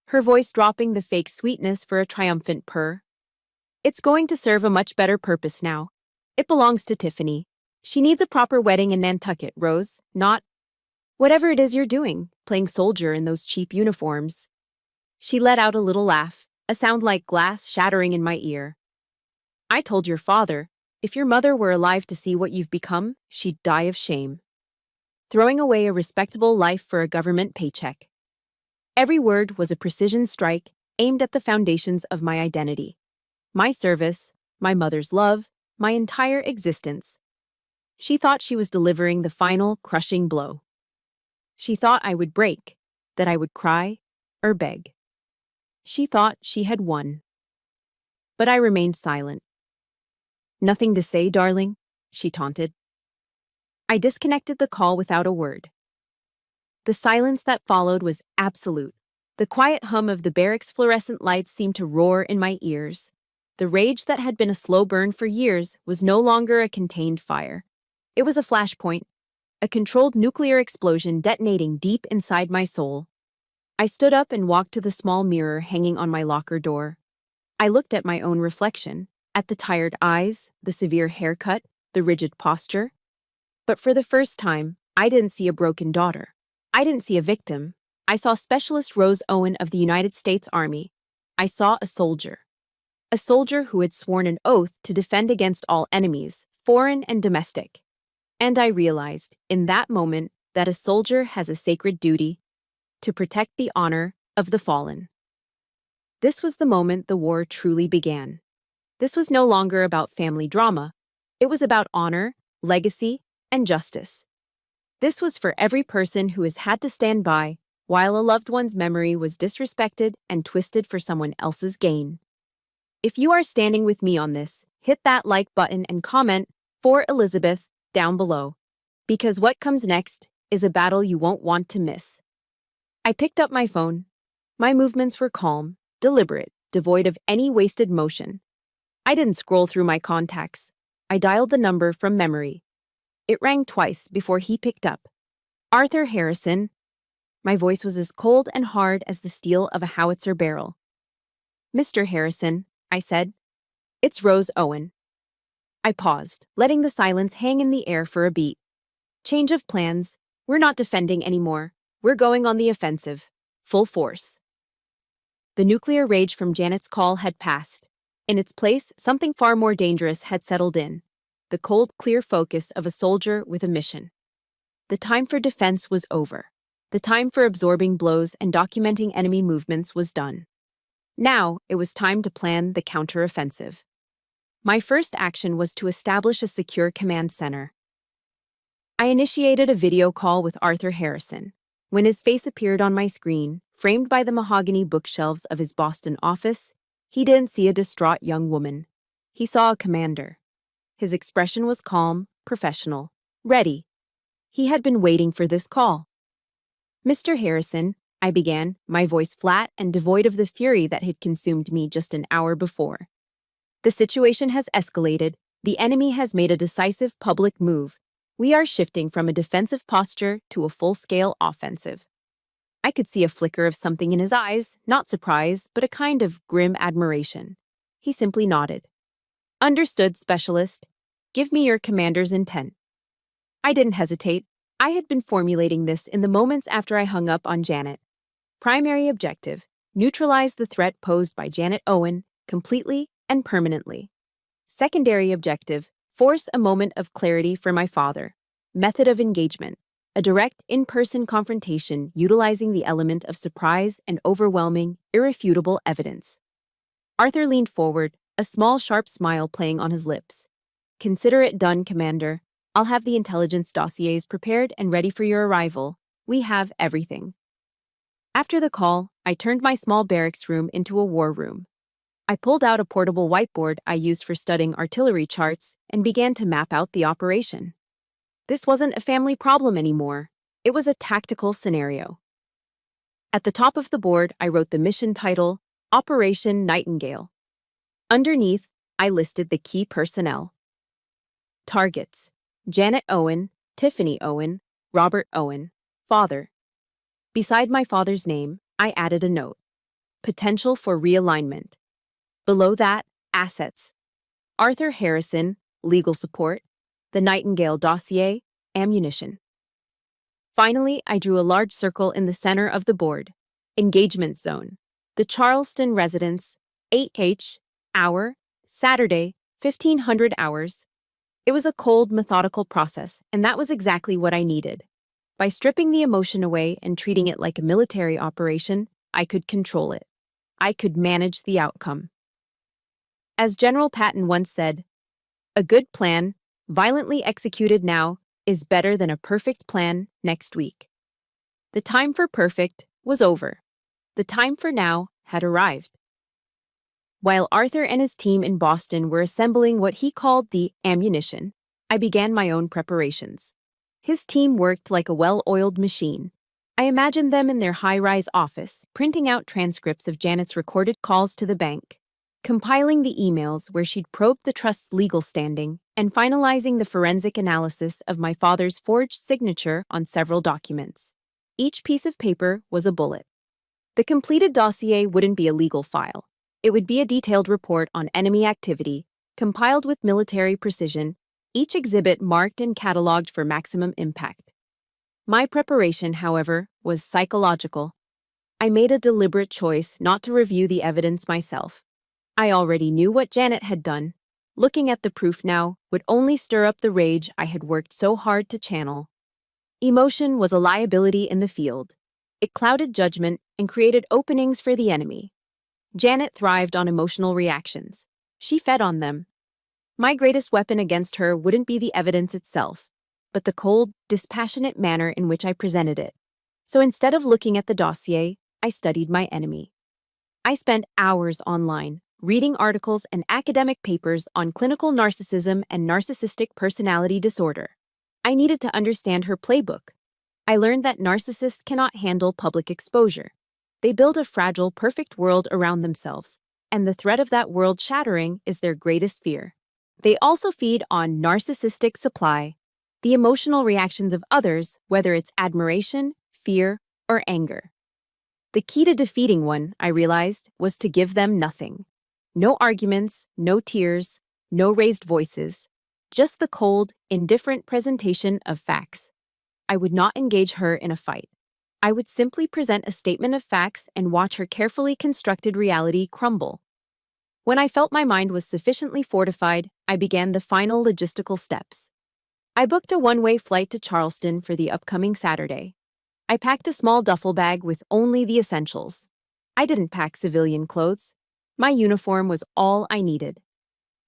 her voice dropping the fake sweetness for a triumphant purr. "It's going to serve a much better purpose now. It belongs to Tiffany. She needs a proper wedding in Nantucket, Rose, not whatever it is you're doing, playing soldier in those cheap uniforms." She let out a little laugh, a sound like glass shattering in my ear. "I told your father, if your mother were alive to see what you've become, she'd die of shame. Throwing away a respectable life for a government paycheck." Every word was a precision strike aimed at the foundations of my identity. My service, my mother's love, my entire existence. She thought she was delivering the final, crushing blow. She thought I would break, that I would cry or beg. She thought she had won. But I remained silent. Nothing to say, darling? She taunted. I disconnected the call without a word. The silence that followed was absolute. The quiet hum of the barracks' fluorescent lights seemed to roar in my ears. The rage that had been a slow burn for years was no longer a contained fire. It was a flashpoint, a controlled nuclear explosion detonating deep inside my soul. I stood up and walked to the small mirror hanging on my locker door. I looked at my own reflection, at the tired eyes, the severe haircut, the rigid posture. But for the first time, I didn't see a broken daughter. I didn't see a victim. I saw Specialist Rose Owen of the United States Army. I saw a soldier. A soldier who had sworn an oath to defend against all enemies, foreign and domestic. And I realized, in that moment, that a soldier has a sacred duty to protect the honor of the fallen. This was the moment the war truly began. This was no longer about family drama. It was about honor, legacy, and justice. This was for every person who has had to stand by while a loved one's memory was disrespected and twisted for someone else's gain. If you are standing with me on this, hit that like button and comment for Elizabeth down below, because what comes next is a battle you won't want to miss. I picked up my phone. My movements were calm, deliberate, devoid of any wasted motion. I didn't scroll through my contacts. I dialed the number from memory. It rang twice before he picked up. Arthur Harrison. My voice was as cold and hard as the steel of a howitzer barrel. Mr. Harrison, I said. It's Rose Owen. I paused, letting the silence hang in the air for a beat. Change of plans. We're not defending anymore. We're going on the offensive. Full force. The nuclear rage from Janet's call had passed. In its place, something far more dangerous had settled in. The cold, clear focus of a soldier with a mission. The time for defense was over. The time for absorbing blows and documenting enemy movements was done. Now, it was time to plan the counteroffensive. My first action was to establish a secure command center. I initiated a video call with Arthur Harrison. When his face appeared on my screen, framed by the mahogany bookshelves of his Boston office, he didn't see a distraught young woman. He saw a commander. His expression was calm, professional, ready. He had been waiting for this call. Mr. Harrison, I began, my voice flat and devoid of the fury that had consumed me just an hour before. The situation has escalated. The enemy has made a decisive public move. We are shifting from a defensive posture to a full-scale offensive. I could see a flicker of something in his eyes, not surprise, but a kind of grim admiration. He simply nodded. Understood, Specialist. Give me your commander's intent. I didn't hesitate. I had been formulating this in the moments after I hung up on Janet. Primary objective: neutralize the threat posed by Janet Owen completely and permanently. Secondary objective: force a moment of clarity for my father. Method of engagement: a direct, in-person confrontation utilizing the element of surprise and overwhelming, irrefutable evidence. Arthur leaned forward, a small, sharp smile playing on his lips. Consider it done, Commander. I'll have the intelligence dossiers prepared and ready for your arrival. We have everything. After the call, I turned my small barracks room into a war room. I pulled out a portable whiteboard I used for studying artillery charts and began to map out the operation. This wasn't a family problem anymore. It was a tactical scenario. At the top of the board, I wrote the mission title, Operation Nightingale. Underneath, I listed the key personnel. Targets: Janet Owen, Tiffany Owen, Robert Owen, father. Beside my father's name, I added a note: potential for realignment. Below that, assets: Arthur Harrison, legal support, the Nightingale dossier, ammunition. Finally, I drew a large circle in the center of the board. Engagement zone: the Charleston residence, 8H, hour, Saturday, 1500 hours. It was a cold, methodical process, and that was exactly what I needed. By stripping the emotion away and treating it like a military operation, I could control it. I could manage the outcome. As General Patton once said, a good plan, violently executed now, is better than a perfect plan next week. The time for perfect was over. The time for now had arrived. While Arthur and his team in Boston were assembling what he called the ammunition, I began my own preparations. His team worked like a well-oiled machine. I imagined them in their high-rise office, printing out transcripts of Janet's recorded calls to the bank, compiling the emails where she'd probed the trust's legal standing, and finalizing the forensic analysis of my father's forged signature on several documents. Each piece of paper was a bullet. The completed dossier wouldn't be a legal file. It would be a detailed report on enemy activity, compiled with military precision, each exhibit marked and cataloged for maximum impact. My preparation, however, was psychological. I made a deliberate choice not to review the evidence myself. I already knew what Janet had done. Looking at the proof now would only stir up the rage I had worked so hard to channel. Emotion was a liability in the field. It clouded judgment and created openings for the enemy. Janet thrived on emotional reactions. She fed on them. My greatest weapon against her wouldn't be the evidence itself, but the cold, dispassionate manner in which I presented it. So instead of looking at the dossier, I studied my enemy. I spent hours online, reading articles and academic papers on clinical narcissism and narcissistic personality disorder. I needed to understand her playbook. I learned that narcissists cannot handle public exposure. They build a fragile, perfect world around themselves, and the threat of that world shattering is their greatest fear. They also feed on narcissistic supply, the emotional reactions of others, whether it's admiration, fear, or anger. The key to defeating one, I realized, was to give them nothing. No arguments, no tears, no raised voices, just the cold, indifferent presentation of facts. I would not engage her in a fight. I would simply present a statement of facts and watch her carefully constructed reality crumble. When I felt my mind was sufficiently fortified, I began the final logistical steps. I booked a one-way flight to Charleston for the upcoming Saturday. I packed a small duffel bag with only the essentials. I didn't pack civilian clothes. My uniform was all I needed.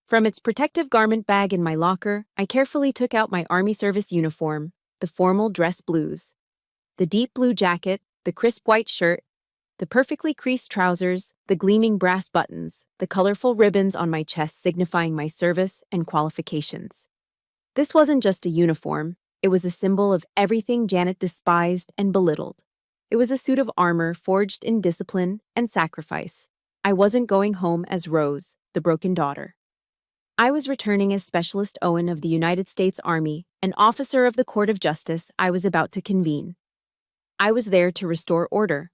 From its protective garment bag in my locker, I carefully took out my Army service uniform, the formal dress blues. The deep blue jacket, the crisp white shirt, the perfectly creased trousers, the gleaming brass buttons, the colorful ribbons on my chest signifying my service and qualifications. This wasn't just a uniform, it was a symbol of everything Janet despised and belittled. It was a suit of armor forged in discipline and sacrifice. I wasn't going home as Rose, the broken daughter. I was returning as Specialist Owen of the United States Army, an officer of the Court of Justice I was about to convene. I was there to restore order.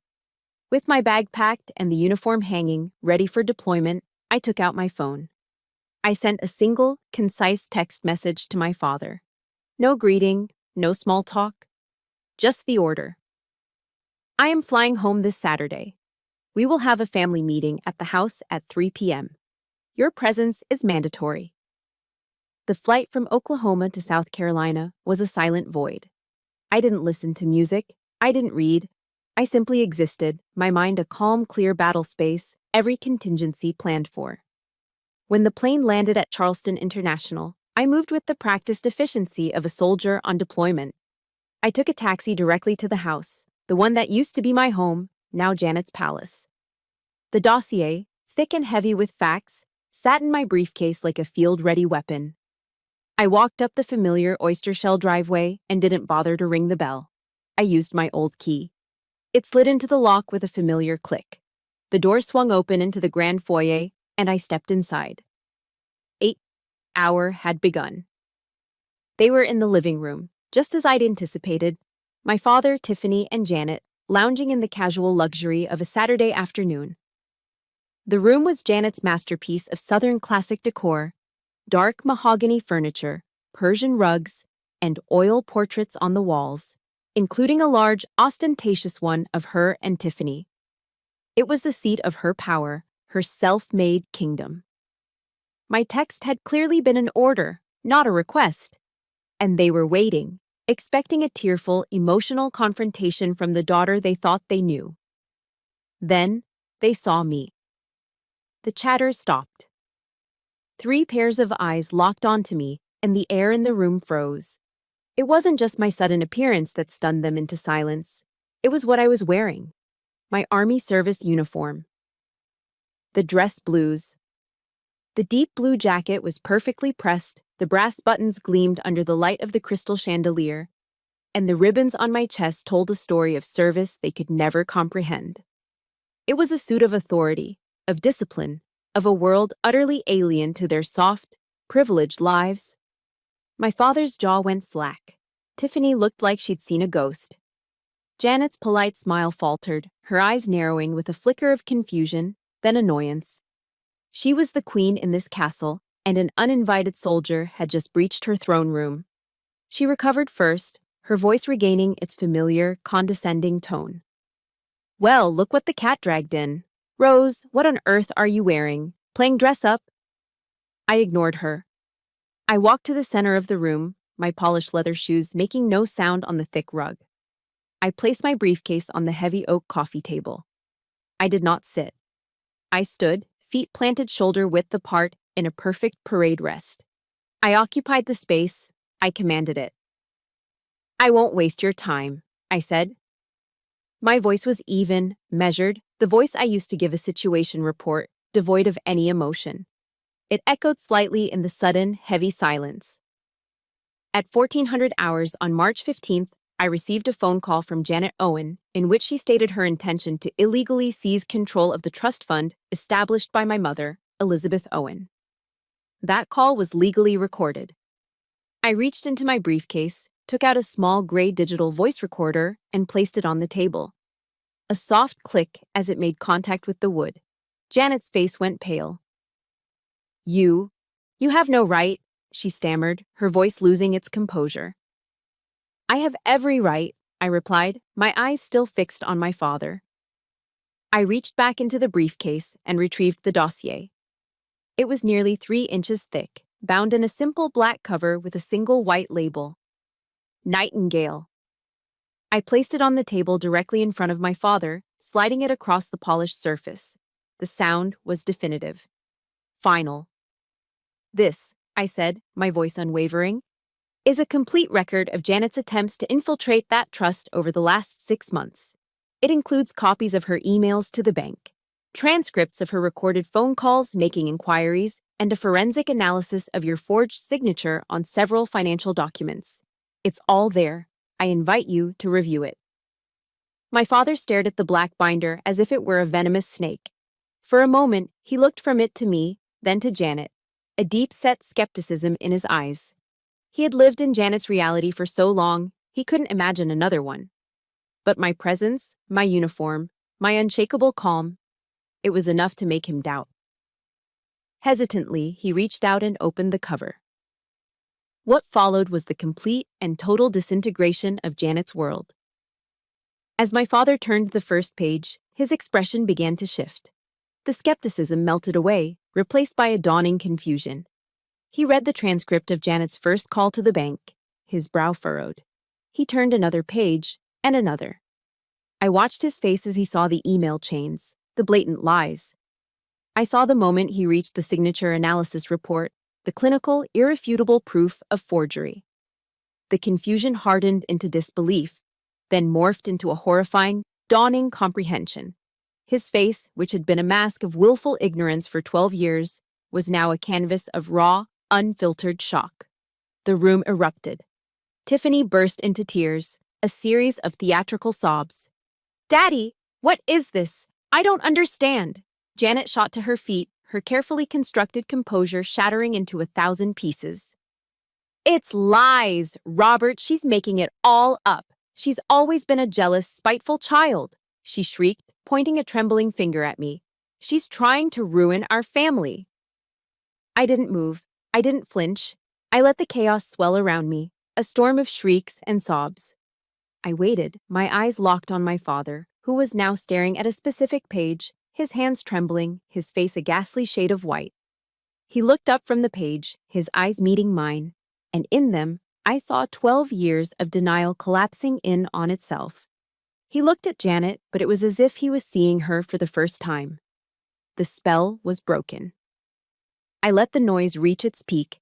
With my bag packed and the uniform hanging, ready for deployment, I took out my phone. I sent a single, concise text message to my father. No greeting, no small talk, just the order. I am flying home this Saturday. We will have a family meeting at the house at 3 p.m. Your presence is mandatory. The flight from Oklahoma to South Carolina was a silent void. I didn't listen to music. I didn't read. I simply existed, my mind a calm, clear battle space, every contingency planned for. When the plane landed at Charleston International, I moved with the practiced efficiency of a soldier on deployment. I took a taxi directly to the house, the one that used to be my home, now Janet's palace. The dossier, thick and heavy with facts, sat in my briefcase like a field-ready weapon. I walked up the familiar oyster shell driveway and didn't bother to ring the bell. I used my old key. It slid into the lock with a familiar click. The door swung open into the grand foyer, and I stepped inside. 8-hour had begun. They were in the living room, just as I'd anticipated. My father, Tiffany, and Janet lounging in the casual luxury of a Saturday afternoon. The room was Janet's masterpiece of Southern classic decor, dark mahogany furniture, Persian rugs, and oil portraits on the walls, including a large, ostentatious one of her and Tiffany. It was the seat of her power, her self-made kingdom. My text had clearly been an order, not a request, and they were waiting, expecting a tearful, emotional confrontation from the daughter they thought they knew. Then, they saw me. The chatter stopped. 3 pairs of eyes locked onto me, and the air in the room froze. It wasn't just my sudden appearance that stunned them into silence. It was what I was wearing. My Army service uniform. The dress blues. The deep blue jacket was perfectly pressed, the brass buttons gleamed under the light of the crystal chandelier, and the ribbons on my chest told a story of service they could never comprehend. It was a suit of authority, of discipline, of a world utterly alien to their soft, privileged lives. My father's jaw went slack. Tiffany looked like she'd seen a ghost. Janet's polite smile faltered, her eyes narrowing with a flicker of confusion, then annoyance. She was the queen in this castle, and an uninvited soldier had just breached her throne room. She recovered first, her voice regaining its familiar, condescending tone. "Well, look what the cat dragged in. Rose, what on earth are you wearing? Playing dress up?" I ignored her. I walked to the center of the room, my polished leather shoes making no sound on the thick rug. I placed my briefcase on the heavy oak coffee table. I did not sit. I stood, feet planted shoulder-width apart in a perfect parade rest. I occupied the space. I commanded it. "I won't waste your time," I said. My voice was even, measured, the voice I used to give a situation report, devoid of any emotion. It echoed slightly in the sudden, heavy silence. At 1400 hours on March 15th, I received a phone call from Janet Owen, in which she stated her intention to illegally seize control of the trust fund established by my mother, Elizabeth Owen. That call was legally recorded. I reached into my briefcase, took out a small gray digital voice recorder, and placed it on the table. A soft click as it made contact with the wood. Janet's face went pale. You have no right," she stammered, her voice losing its composure. "I have every right," I replied, my eyes still fixed on my father. I reached back into the briefcase and retrieved the dossier. It was nearly 3 inches thick, bound in a simple black cover with a single white label. Nightingale. I placed it on the table directly in front of my father, sliding it across the polished surface. The sound was definitive. Final. "This," I said, my voice unwavering, "is a complete record of Janet's attempts to infiltrate that trust over the last 6 months. It includes copies of her emails to the bank, transcripts of her recorded phone calls making inquiries, and a forensic analysis of your forged signature on several financial documents. It's all there. I invite you to review it." My father stared at the black binder as if it were a venomous snake. For a moment, he looked from it to me, then to Janet, a deep-set skepticism in his eyes. He had lived in Janet's reality for so long, he couldn't imagine another one. But my presence, my uniform, my unshakable calm, it was enough to make him doubt. Hesitantly, he reached out and opened the cover. What followed was the complete and total disintegration of Janet's world. As my father turned the first page, his expression began to shift. The skepticism melted away, replaced by a dawning confusion. He read the transcript of Janet's first call to the bank, his brow furrowed. He turned another page, and another. I watched his face as he saw the email chains, the blatant lies. I saw the moment he reached the signature analysis report, the clinical, irrefutable proof of forgery. The confusion hardened into disbelief, then morphed into a horrifying, dawning comprehension. His face, which had been a mask of willful ignorance for 12 years, was now a canvas of raw, unfiltered shock. The room erupted. Tiffany burst into tears, a series of theatrical sobs. "Daddy, what is this? I don't understand." Janet shot to her feet, her carefully constructed composure shattering into 1,000 pieces. "It's lies, Robert. She's making it all up. She's always been a jealous, spiteful child," she shrieked, pointing a trembling finger at me. "She's trying to ruin our family." I didn't move. I didn't flinch. I let the chaos swell around me, a storm of shrieks and sobs. I waited, my eyes locked on my father, who was now staring at a specific page, his hands trembling, his face a ghastly shade of white. He looked up from the page, his eyes meeting mine, and in them, I saw 12 years of denial collapsing in on itself. He looked at Janet, but it was as if he was seeing her for the first time. The spell was broken. I let the noise reach its peak.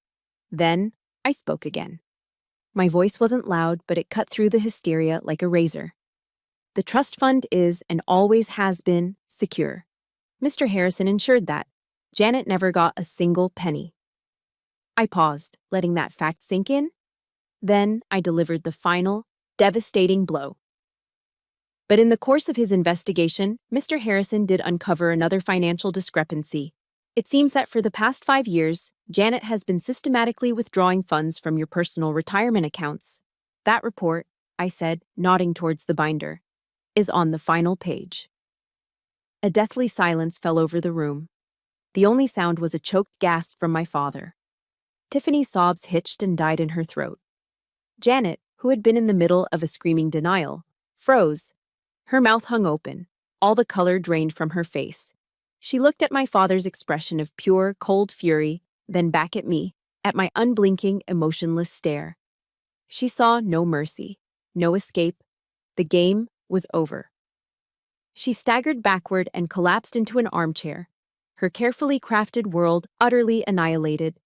Then, I spoke again. My voice wasn't loud, but it cut through the hysteria like a razor. The trust fund is, and always has been, secure. Mr. Harrison ensured that Janet never got a single penny. I paused, letting that fact sink in. Then I delivered the final, devastating blow. But in the course of his investigation, Mr. Harrison did uncover another financial discrepancy. It seems that for the past 5 years, Janet has been systematically withdrawing funds from your personal retirement accounts. That report, I said, nodding towards the binder, is on the final page. A deathly silence fell over the room. The only sound was a choked gasp from my father. Tiffany's sobs hitched and died in her throat. Janet, who had been in the middle of a screaming denial, froze. Her mouth hung open, all the color drained from her face. She looked at my father's expression of pure, cold fury, then back at me, at my unblinking, emotionless stare. She saw no mercy, no escape. The game was over. She staggered backward and collapsed into an armchair, her carefully crafted world utterly annihilated.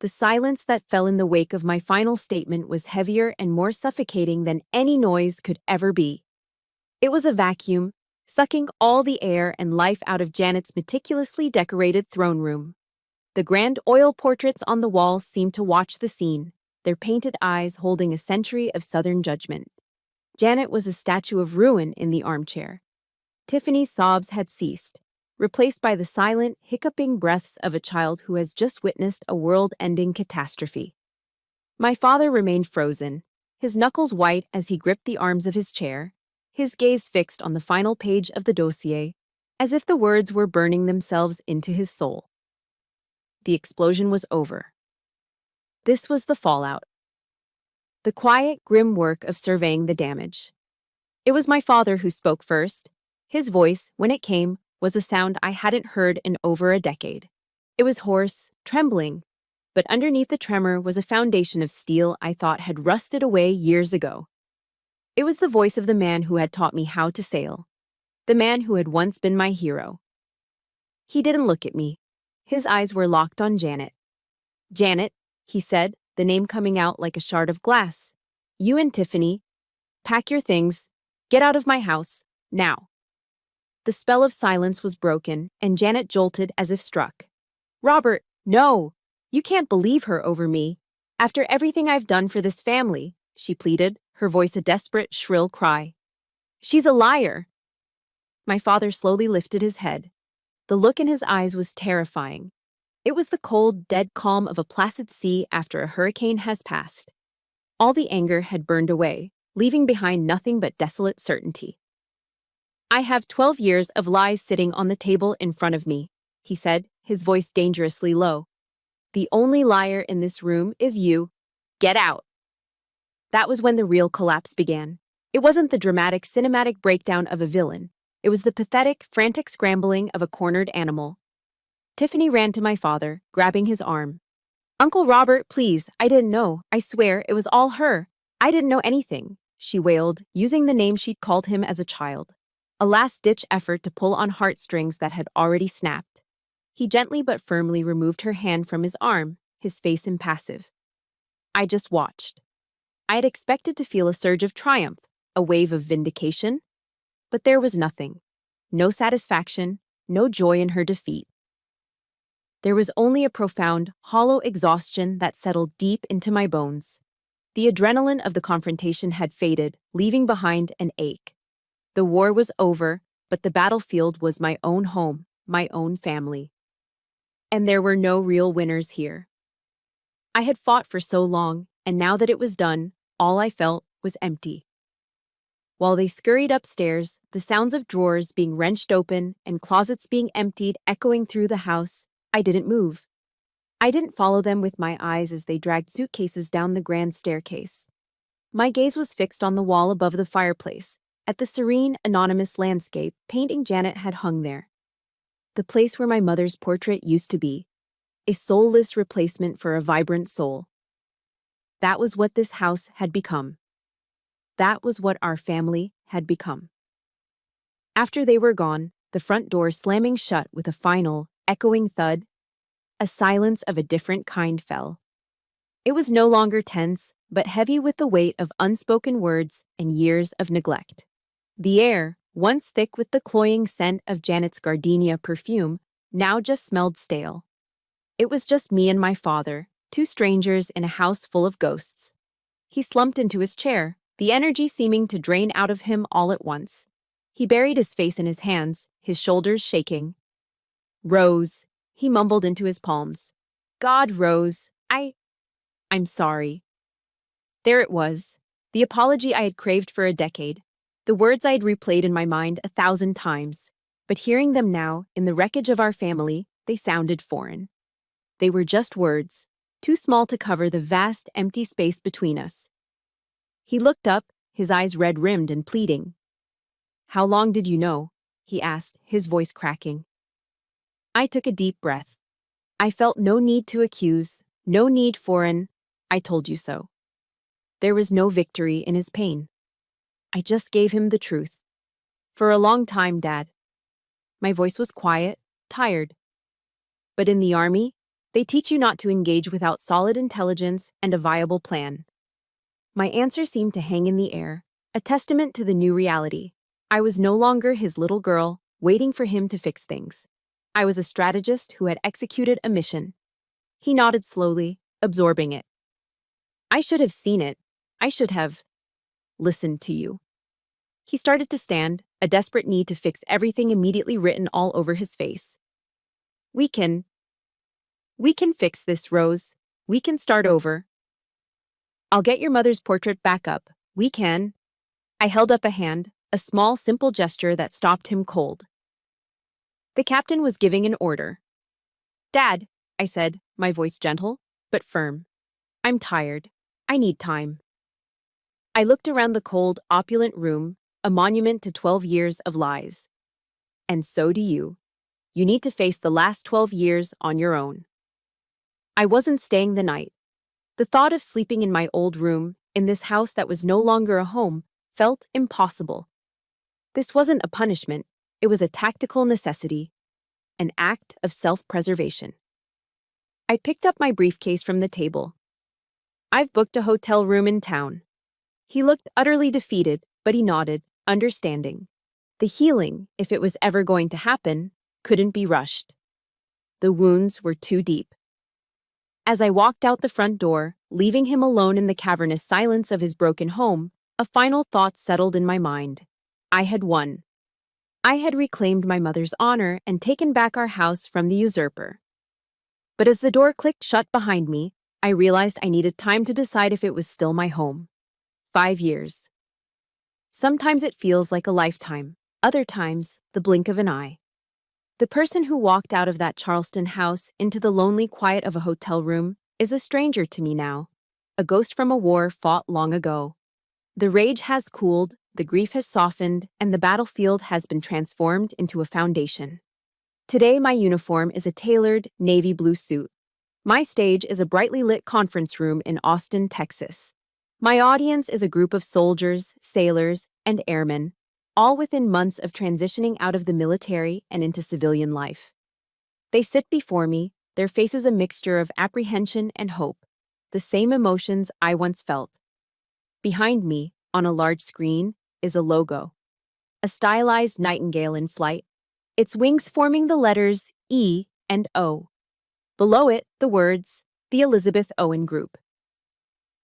The silence that fell in the wake of my final statement was heavier and more suffocating than any noise could ever be. It was a vacuum, sucking all the air and life out of Janet's meticulously decorated throne room. The grand oil portraits on the walls seemed to watch the scene, their painted eyes holding a century of Southern judgment. Janet was a statue of ruin in the armchair. Tiffany's sobs had ceased, replaced by the silent, hiccuping breaths of a child who has just witnessed a world-ending catastrophe. My father remained frozen, his knuckles white as he gripped the arms of his chair, his gaze fixed on the final page of the dossier, as if the words were burning themselves into his soul. The explosion was over. This was the fallout. The quiet, grim work of surveying the damage. It was my father who spoke first. His voice, when it came, was a sound I hadn't heard in over a decade. It was hoarse, trembling, but underneath the tremor was a foundation of steel I thought had rusted away years ago. It was the voice of the man who had taught me how to sail, the man who had once been my hero. He didn't look at me. His eyes were locked on Janet. "Janet," he said, the name coming out like a shard of glass. "You and Tiffany, pack your things, get out of my house, now." The spell of silence was broken, and Janet jolted as if struck. "Robert, no! You can't believe her over me. After everything I've done for this family," she pleaded, her voice a desperate, shrill cry. "She's a liar." My father slowly lifted his head. The look in his eyes was terrifying. It was the cold, dead calm of a placid sea after a hurricane has passed. All the anger had burned away, leaving behind nothing but desolate certainty. "I have 12 years of lies sitting on the table in front of me," he said, his voice dangerously low. "The only liar in this room is you. Get out." That was when the real collapse began. It wasn't the dramatic, cinematic breakdown of a villain. It was the pathetic, frantic scrambling of a cornered animal. Tiffany ran to my father, grabbing his arm. "Uncle Robert, please, I didn't know. I swear, it was all her. I didn't know anything," she wailed, using the name she'd called him as a child. A last-ditch effort to pull on heartstrings that had already snapped. He gently but firmly removed her hand from his arm, his face impassive. I just watched. I had expected to feel a surge of triumph, a wave of vindication. But there was nothing. No satisfaction, no joy in her defeat. There was only a profound, hollow exhaustion that settled deep into my bones. The adrenaline of the confrontation had faded, leaving behind an ache. The war was over, but the battlefield was my own home, my own family. And there were no real winners here. I had fought for so long, and now that it was done, all I felt was empty. While they scurried upstairs, the sounds of drawers being wrenched open and closets being emptied echoing through the house, I didn't move. I didn't follow them with my eyes as they dragged suitcases down the grand staircase. My gaze was fixed on the wall above the fireplace, at the serene, anonymous landscape painting Janet had hung there. The place where my mother's portrait used to be, a soulless replacement for a vibrant soul. That was what this house had become. That was what our family had become. After they were gone, the front door slamming shut with a final, echoing thud, a silence of a different kind fell. It was no longer tense, but heavy with the weight of unspoken words and years of neglect. The air, once thick with the cloying scent of Janet's gardenia perfume, now just smelled stale. It was just me and my father, two strangers in a house full of ghosts. He slumped into his chair, the energy seeming to drain out of him all at once. He buried his face in his hands, his shoulders shaking. "Rose," he mumbled into his palms. "God, Rose, I'm sorry." There it was, the apology I had craved for a decade, the words I had replayed in my mind 1,000 times, but hearing them now, in the wreckage of our family, they sounded foreign. They were just words, too small to cover the vast, empty space between us. He looked up, his eyes red-rimmed and pleading. "How long did you know?" he asked, his voice cracking. I took a deep breath. I felt no need to accuse, no need for an "I told you so." There was no victory in his pain. I just gave him the truth. "For a long time, Dad." My voice was quiet, tired. But in the Army, they teach you not to engage without solid intelligence and a viable plan. My answer seemed to hang in the air, a testament to the new reality. I was no longer his little girl, waiting for him to fix things. I was a strategist who had executed a mission. He nodded slowly, absorbing it. "I should have seen it. I should have listened to you." He started to stand, a desperate need to fix everything immediately written all over his face. We can fix this, Rose. We can start over. I'll get your mother's portrait back up. We can." I held up a hand, a small, simple gesture that stopped him cold. The captain was giving an order. "Dad," I said, my voice gentle, but firm. "I'm tired. I need time." I looked around the cold, opulent room, a monument to 12 years of lies. "And so do you. You need to face the last 12 years on your own." I wasn't staying the night. The thought of sleeping in my old room, in this house that was no longer a home, felt impossible. This wasn't a punishment, it was a tactical necessity, an act of self-preservation. I picked up my briefcase from the table. "I've booked a hotel room in town." He looked utterly defeated, but he nodded, understanding. The healing, if it was ever going to happen, couldn't be rushed. The wounds were too deep. As I walked out the front door, leaving him alone in the cavernous silence of his broken home, a final thought settled in my mind. I had won. I had reclaimed my mother's honor and taken back our house from the usurper. But as the door clicked shut behind me, I realized I needed time to decide if it was still my home. 5 years. Sometimes it feels like a lifetime, other times, the blink of an eye. The person who walked out of that Charleston house into the lonely quiet of a hotel room is a stranger to me now, a ghost from a war fought long ago. The rage has cooled, the grief has softened, and the battlefield has been transformed into a foundation. Today, my uniform is a tailored, navy blue suit. My stage is a brightly lit conference room in Austin, Texas. My audience is a group of soldiers, sailors, and airmen, all within months of transitioning out of the military and into civilian life. They sit before me, their faces a mixture of apprehension and hope, the same emotions I once felt. Behind me, on a large screen, is a logo. A stylized nightingale in flight, its wings forming the letters E and O. Below it, the words, "The Elizabeth Owen Group."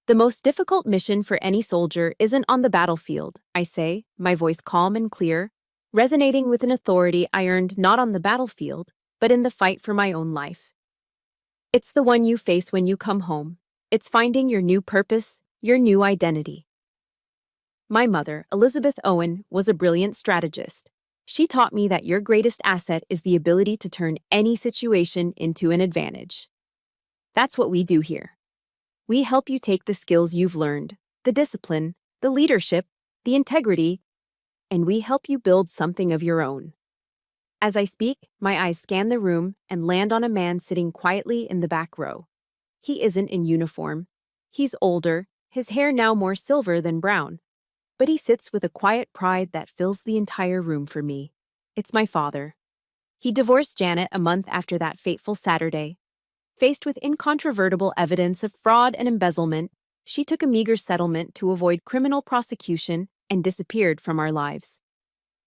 The most difficult mission for any soldier isn't on the battlefield, I say, my voice calm and clear, resonating with an authority I earned not on the battlefield, but in the fight for my own life. It's the one you face when you come home. It's finding your new purpose, your new identity. My mother, Elizabeth Owen, was a brilliant strategist. She taught me that your greatest asset is the ability to turn any situation into an advantage. That's what we do here. We help you take the skills you've learned, the discipline, the leadership, the integrity, and we help you build something of your own. As I speak, my eyes scan the room and land on a man sitting quietly in the back row. He isn't in uniform. He's older, his hair now more silver than brown. But he sits with a quiet pride that fills the entire room for me. It's my father. He divorced Janet a month after that fateful Saturday. Faced with incontrovertible evidence of fraud and embezzlement, she took a meager settlement to avoid criminal prosecution and disappeared from our lives.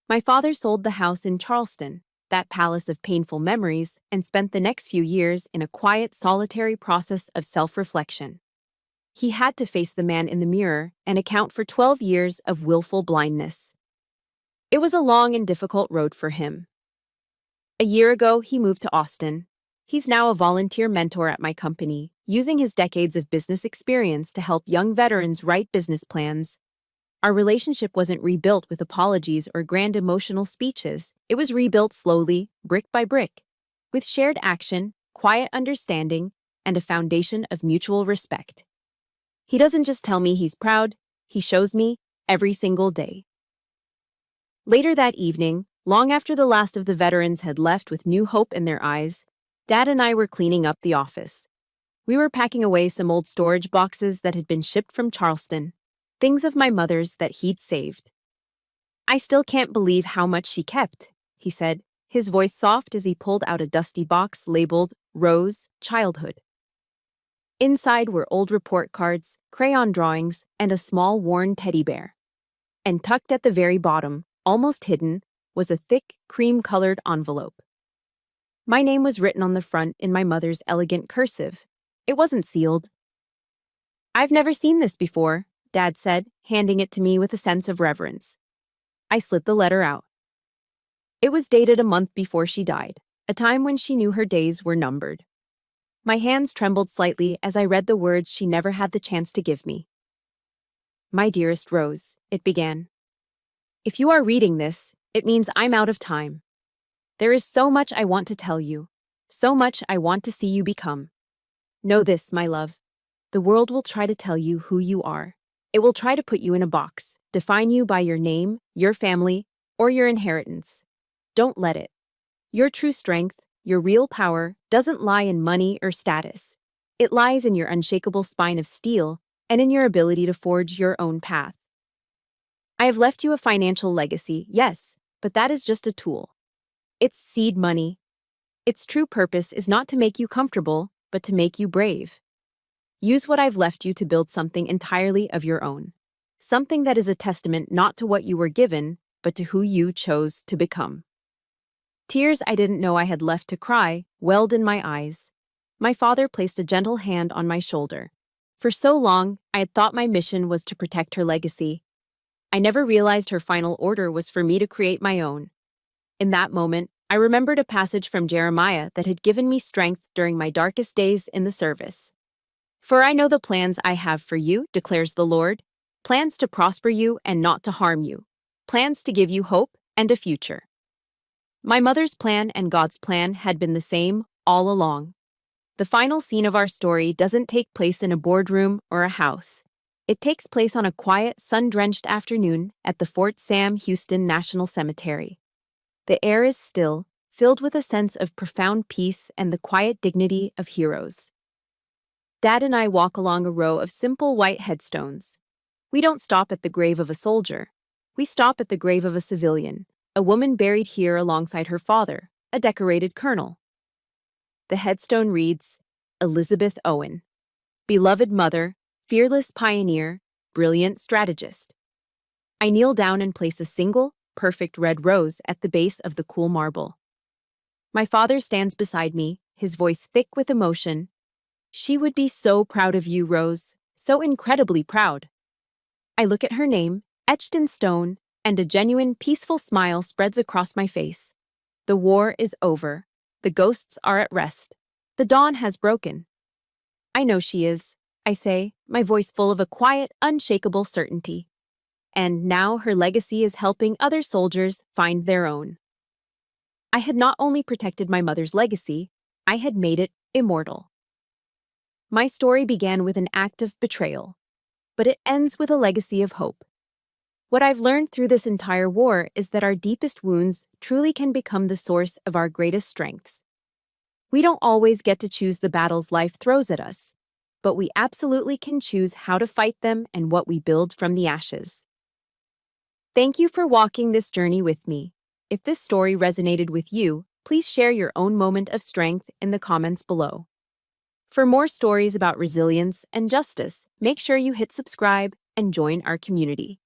My father sold the house in Charleston, that palace of painful memories, and spent the next few years in a quiet, solitary process of self-reflection. He had to face the man in the mirror and account for 12 years of willful blindness. It was a long and difficult road for him. A year ago, he moved to Austin. He's now a volunteer mentor at my company, using his decades of business experience to help young veterans write business plans. Our relationship wasn't rebuilt with apologies or grand emotional speeches. It was rebuilt slowly, brick by brick, with shared action, quiet understanding, and a foundation of mutual respect. He doesn't just tell me he's proud, he shows me every single day. Later that evening, long after the last of the veterans had left with new hope in their eyes, Dad and I were cleaning up the office. We were packing away some old storage boxes that had been shipped from Charleston, things of my mother's that he'd saved. "I still can't believe how much she kept," he said, his voice soft as he pulled out a dusty box labeled Rose, Childhood. Inside were old report cards, crayon drawings, and a small worn teddy bear. And tucked at the very bottom, almost hidden, was a thick, cream-colored envelope. My name was written on the front in my mother's elegant cursive. It wasn't sealed. "I've never seen this before," Dad said, handing it to me with a sense of reverence. I slid the letter out. It was dated a month before she died, a time when she knew her days were numbered. My hands trembled slightly as I read the words she never had the chance to give me. "My dearest Rose," it began. "If you are reading this, it means I'm out of time. There is so much I want to tell you, so much I want to see you become. Know this, my love. The world will try to tell you who you are. It will try to put you in a box, define you by your name, your family, or your inheritance. Don't let it. Your true strength, your real power, doesn't lie in money or status. It lies in your unshakable spine of steel and in your ability to forge your own path. I have left you a financial legacy, yes, but that is just a tool. It's seed money. Its true purpose is not to make you comfortable, but to make you brave. Use what I've left you to build something entirely of your own. Something that is a testament not to what you were given, but to who you chose to become." Tears I didn't know I had left to cry welled in my eyes. My father placed a gentle hand on my shoulder. For so long, I had thought my mission was to protect her legacy. I never realized her final order was for me to create my own. In that moment, I remembered a passage from Jeremiah that had given me strength during my darkest days in the service. "For I know the plans I have for you, declares the Lord, plans to prosper you and not to harm you, plans to give you hope and a future." My mother's plan and God's plan had been the same all along. The final scene of our story doesn't take place in a boardroom or a house. It takes place on a quiet, sun-drenched afternoon at the Fort Sam Houston National Cemetery. The air is still, filled with a sense of profound peace and the quiet dignity of heroes. Dad and I walk along a row of simple white headstones. We don't stop at the grave of a soldier. We stop at the grave of a civilian, a woman buried here alongside her father, a decorated colonel. The headstone reads, "Elizabeth Owen, beloved mother, fearless pioneer, brilliant strategist." I kneel down and place a single, perfect red rose at the base of the cool marble. My father stands beside me, his voice thick with emotion. "She would be so proud of you, Rose, so incredibly proud." I look at her name, etched in stone, and a genuine, peaceful smile spreads across my face. The war is over. The ghosts are at rest. The dawn has broken. "I know she is," I say, my voice full of a quiet, unshakable certainty. And now her legacy is helping other soldiers find their own. I had not only protected my mother's legacy, I had made it immortal. My story began with an act of betrayal, but it ends with a legacy of hope. What I've learned through this entire war is that our deepest wounds truly can become the source of our greatest strengths. We don't always get to choose the battles life throws at us, but we absolutely can choose how to fight them and what we build from the ashes. Thank you for walking this journey with me. If this story resonated with you, please share your own moment of strength in the comments below. For more stories about resilience and justice, make sure you hit subscribe and join our community.